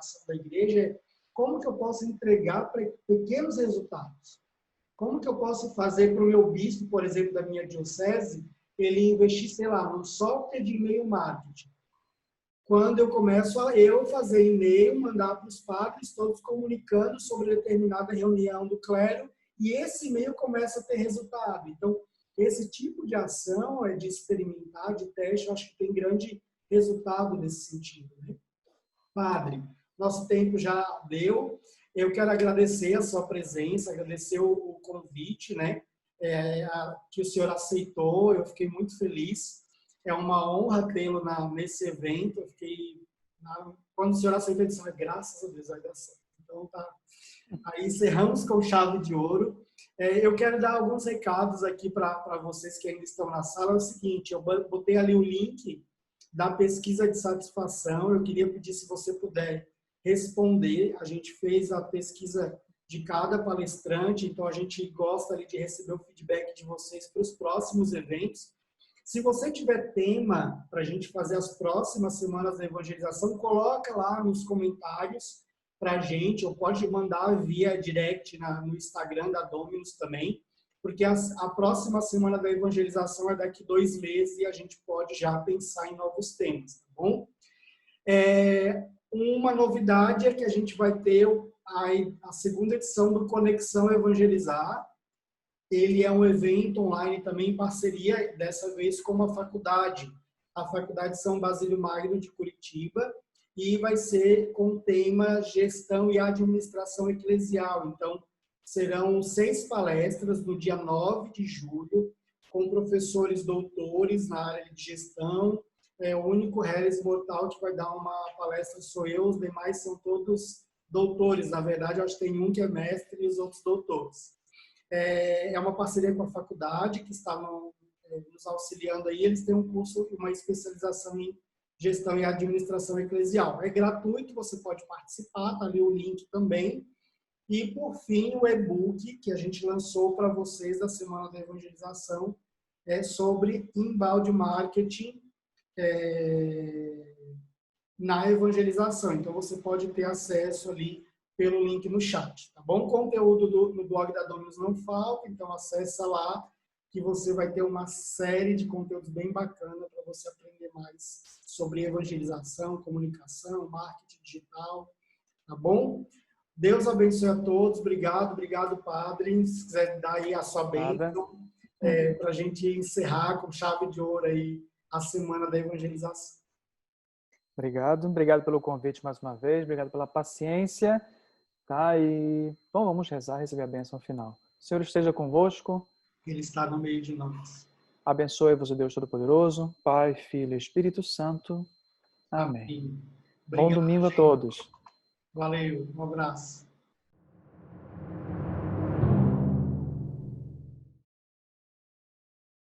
comunicação da igreja é como que eu posso entregar pequenos resultados? Como que eu posso fazer para o meu bispo, por exemplo, da minha diocese, ele investir, sei lá, num software de e-mail marketing? Quando eu começo a fazer e-mail, mandar para os padres, todos comunicando sobre determinada reunião do clero, e esse e-mail começa a ter resultado. Então, esse tipo de ação, de experimentar, de teste, eu acho que tem grande resultado nesse sentido, né? Padre, nosso tempo já deu. Eu quero agradecer a sua presença, agradecer o convite, né? Que o senhor aceitou. Eu fiquei muito feliz. É uma honra tê-lo nesse evento. Eu fiquei, quando o senhor aceitou, eu disse, graças a Deus, vai dar certo. Então, tá. Aí encerramos com chave de ouro. Eu quero dar alguns recados aqui para vocês que ainda estão na sala. É o seguinte, eu botei ali o link da pesquisa de satisfação. Eu queria pedir, se você puder responder. A gente fez a pesquisa de cada palestrante, então a gente gosta ali de receber o feedback de vocês para os próximos eventos. Se você tiver tema para a gente fazer as próximas semanas da evangelização, coloca lá nos comentários para a gente, ou pode mandar via direct no Instagram da Dominus também, porque a próxima semana da evangelização é daqui 2 meses e a gente pode já pensar em novos temas, tá bom? Uma novidade é que a gente vai ter a segunda edição do Conexão Evangelizar. Ele é um evento online também em parceria, dessa vez, com a Faculdade São Basílio Magno de Curitiba, e vai ser com o tema Gestão e Administração Eclesial. Então, serão 6 palestras no dia 9 de julho, com professores doutores na área de gestão. O único Harris mortal que vai dar uma palestra sou eu, os demais são todos doutores. Na verdade, eu acho que tem um que é mestre e os outros doutores. É uma parceria com a faculdade que está nos auxiliando aí. Eles têm um curso, uma especialização em gestão e administração eclesial. É gratuito, você pode participar, está ali o link também. E, por fim, o e-book que a gente lançou para vocês da Semana da Evangelização sobre inbound marketing na evangelização. Então, você pode ter acesso ali pelo link no chat, tá bom? Conteúdo no blog da Dominus não falta, então acessa lá que você vai ter uma série de conteúdos bem bacana para você aprender mais sobre evangelização, comunicação, marketing digital, tá bom? Deus abençoe a todos. Obrigado, Padre. Se quiser dar aí a sua bênção, para a gente encerrar com chave de ouro aí a Semana da Evangelização. Obrigado pelo convite mais uma vez, obrigado pela paciência, tá? E bom, vamos rezar, receber a bênção final. O Senhor esteja convosco. Ele está no meio de nós. Abençoe-vos o Deus Todo-Poderoso, Pai, Filho e Espírito Santo. Amém. Amém. Bom domingo a todos. Valeu, um abraço.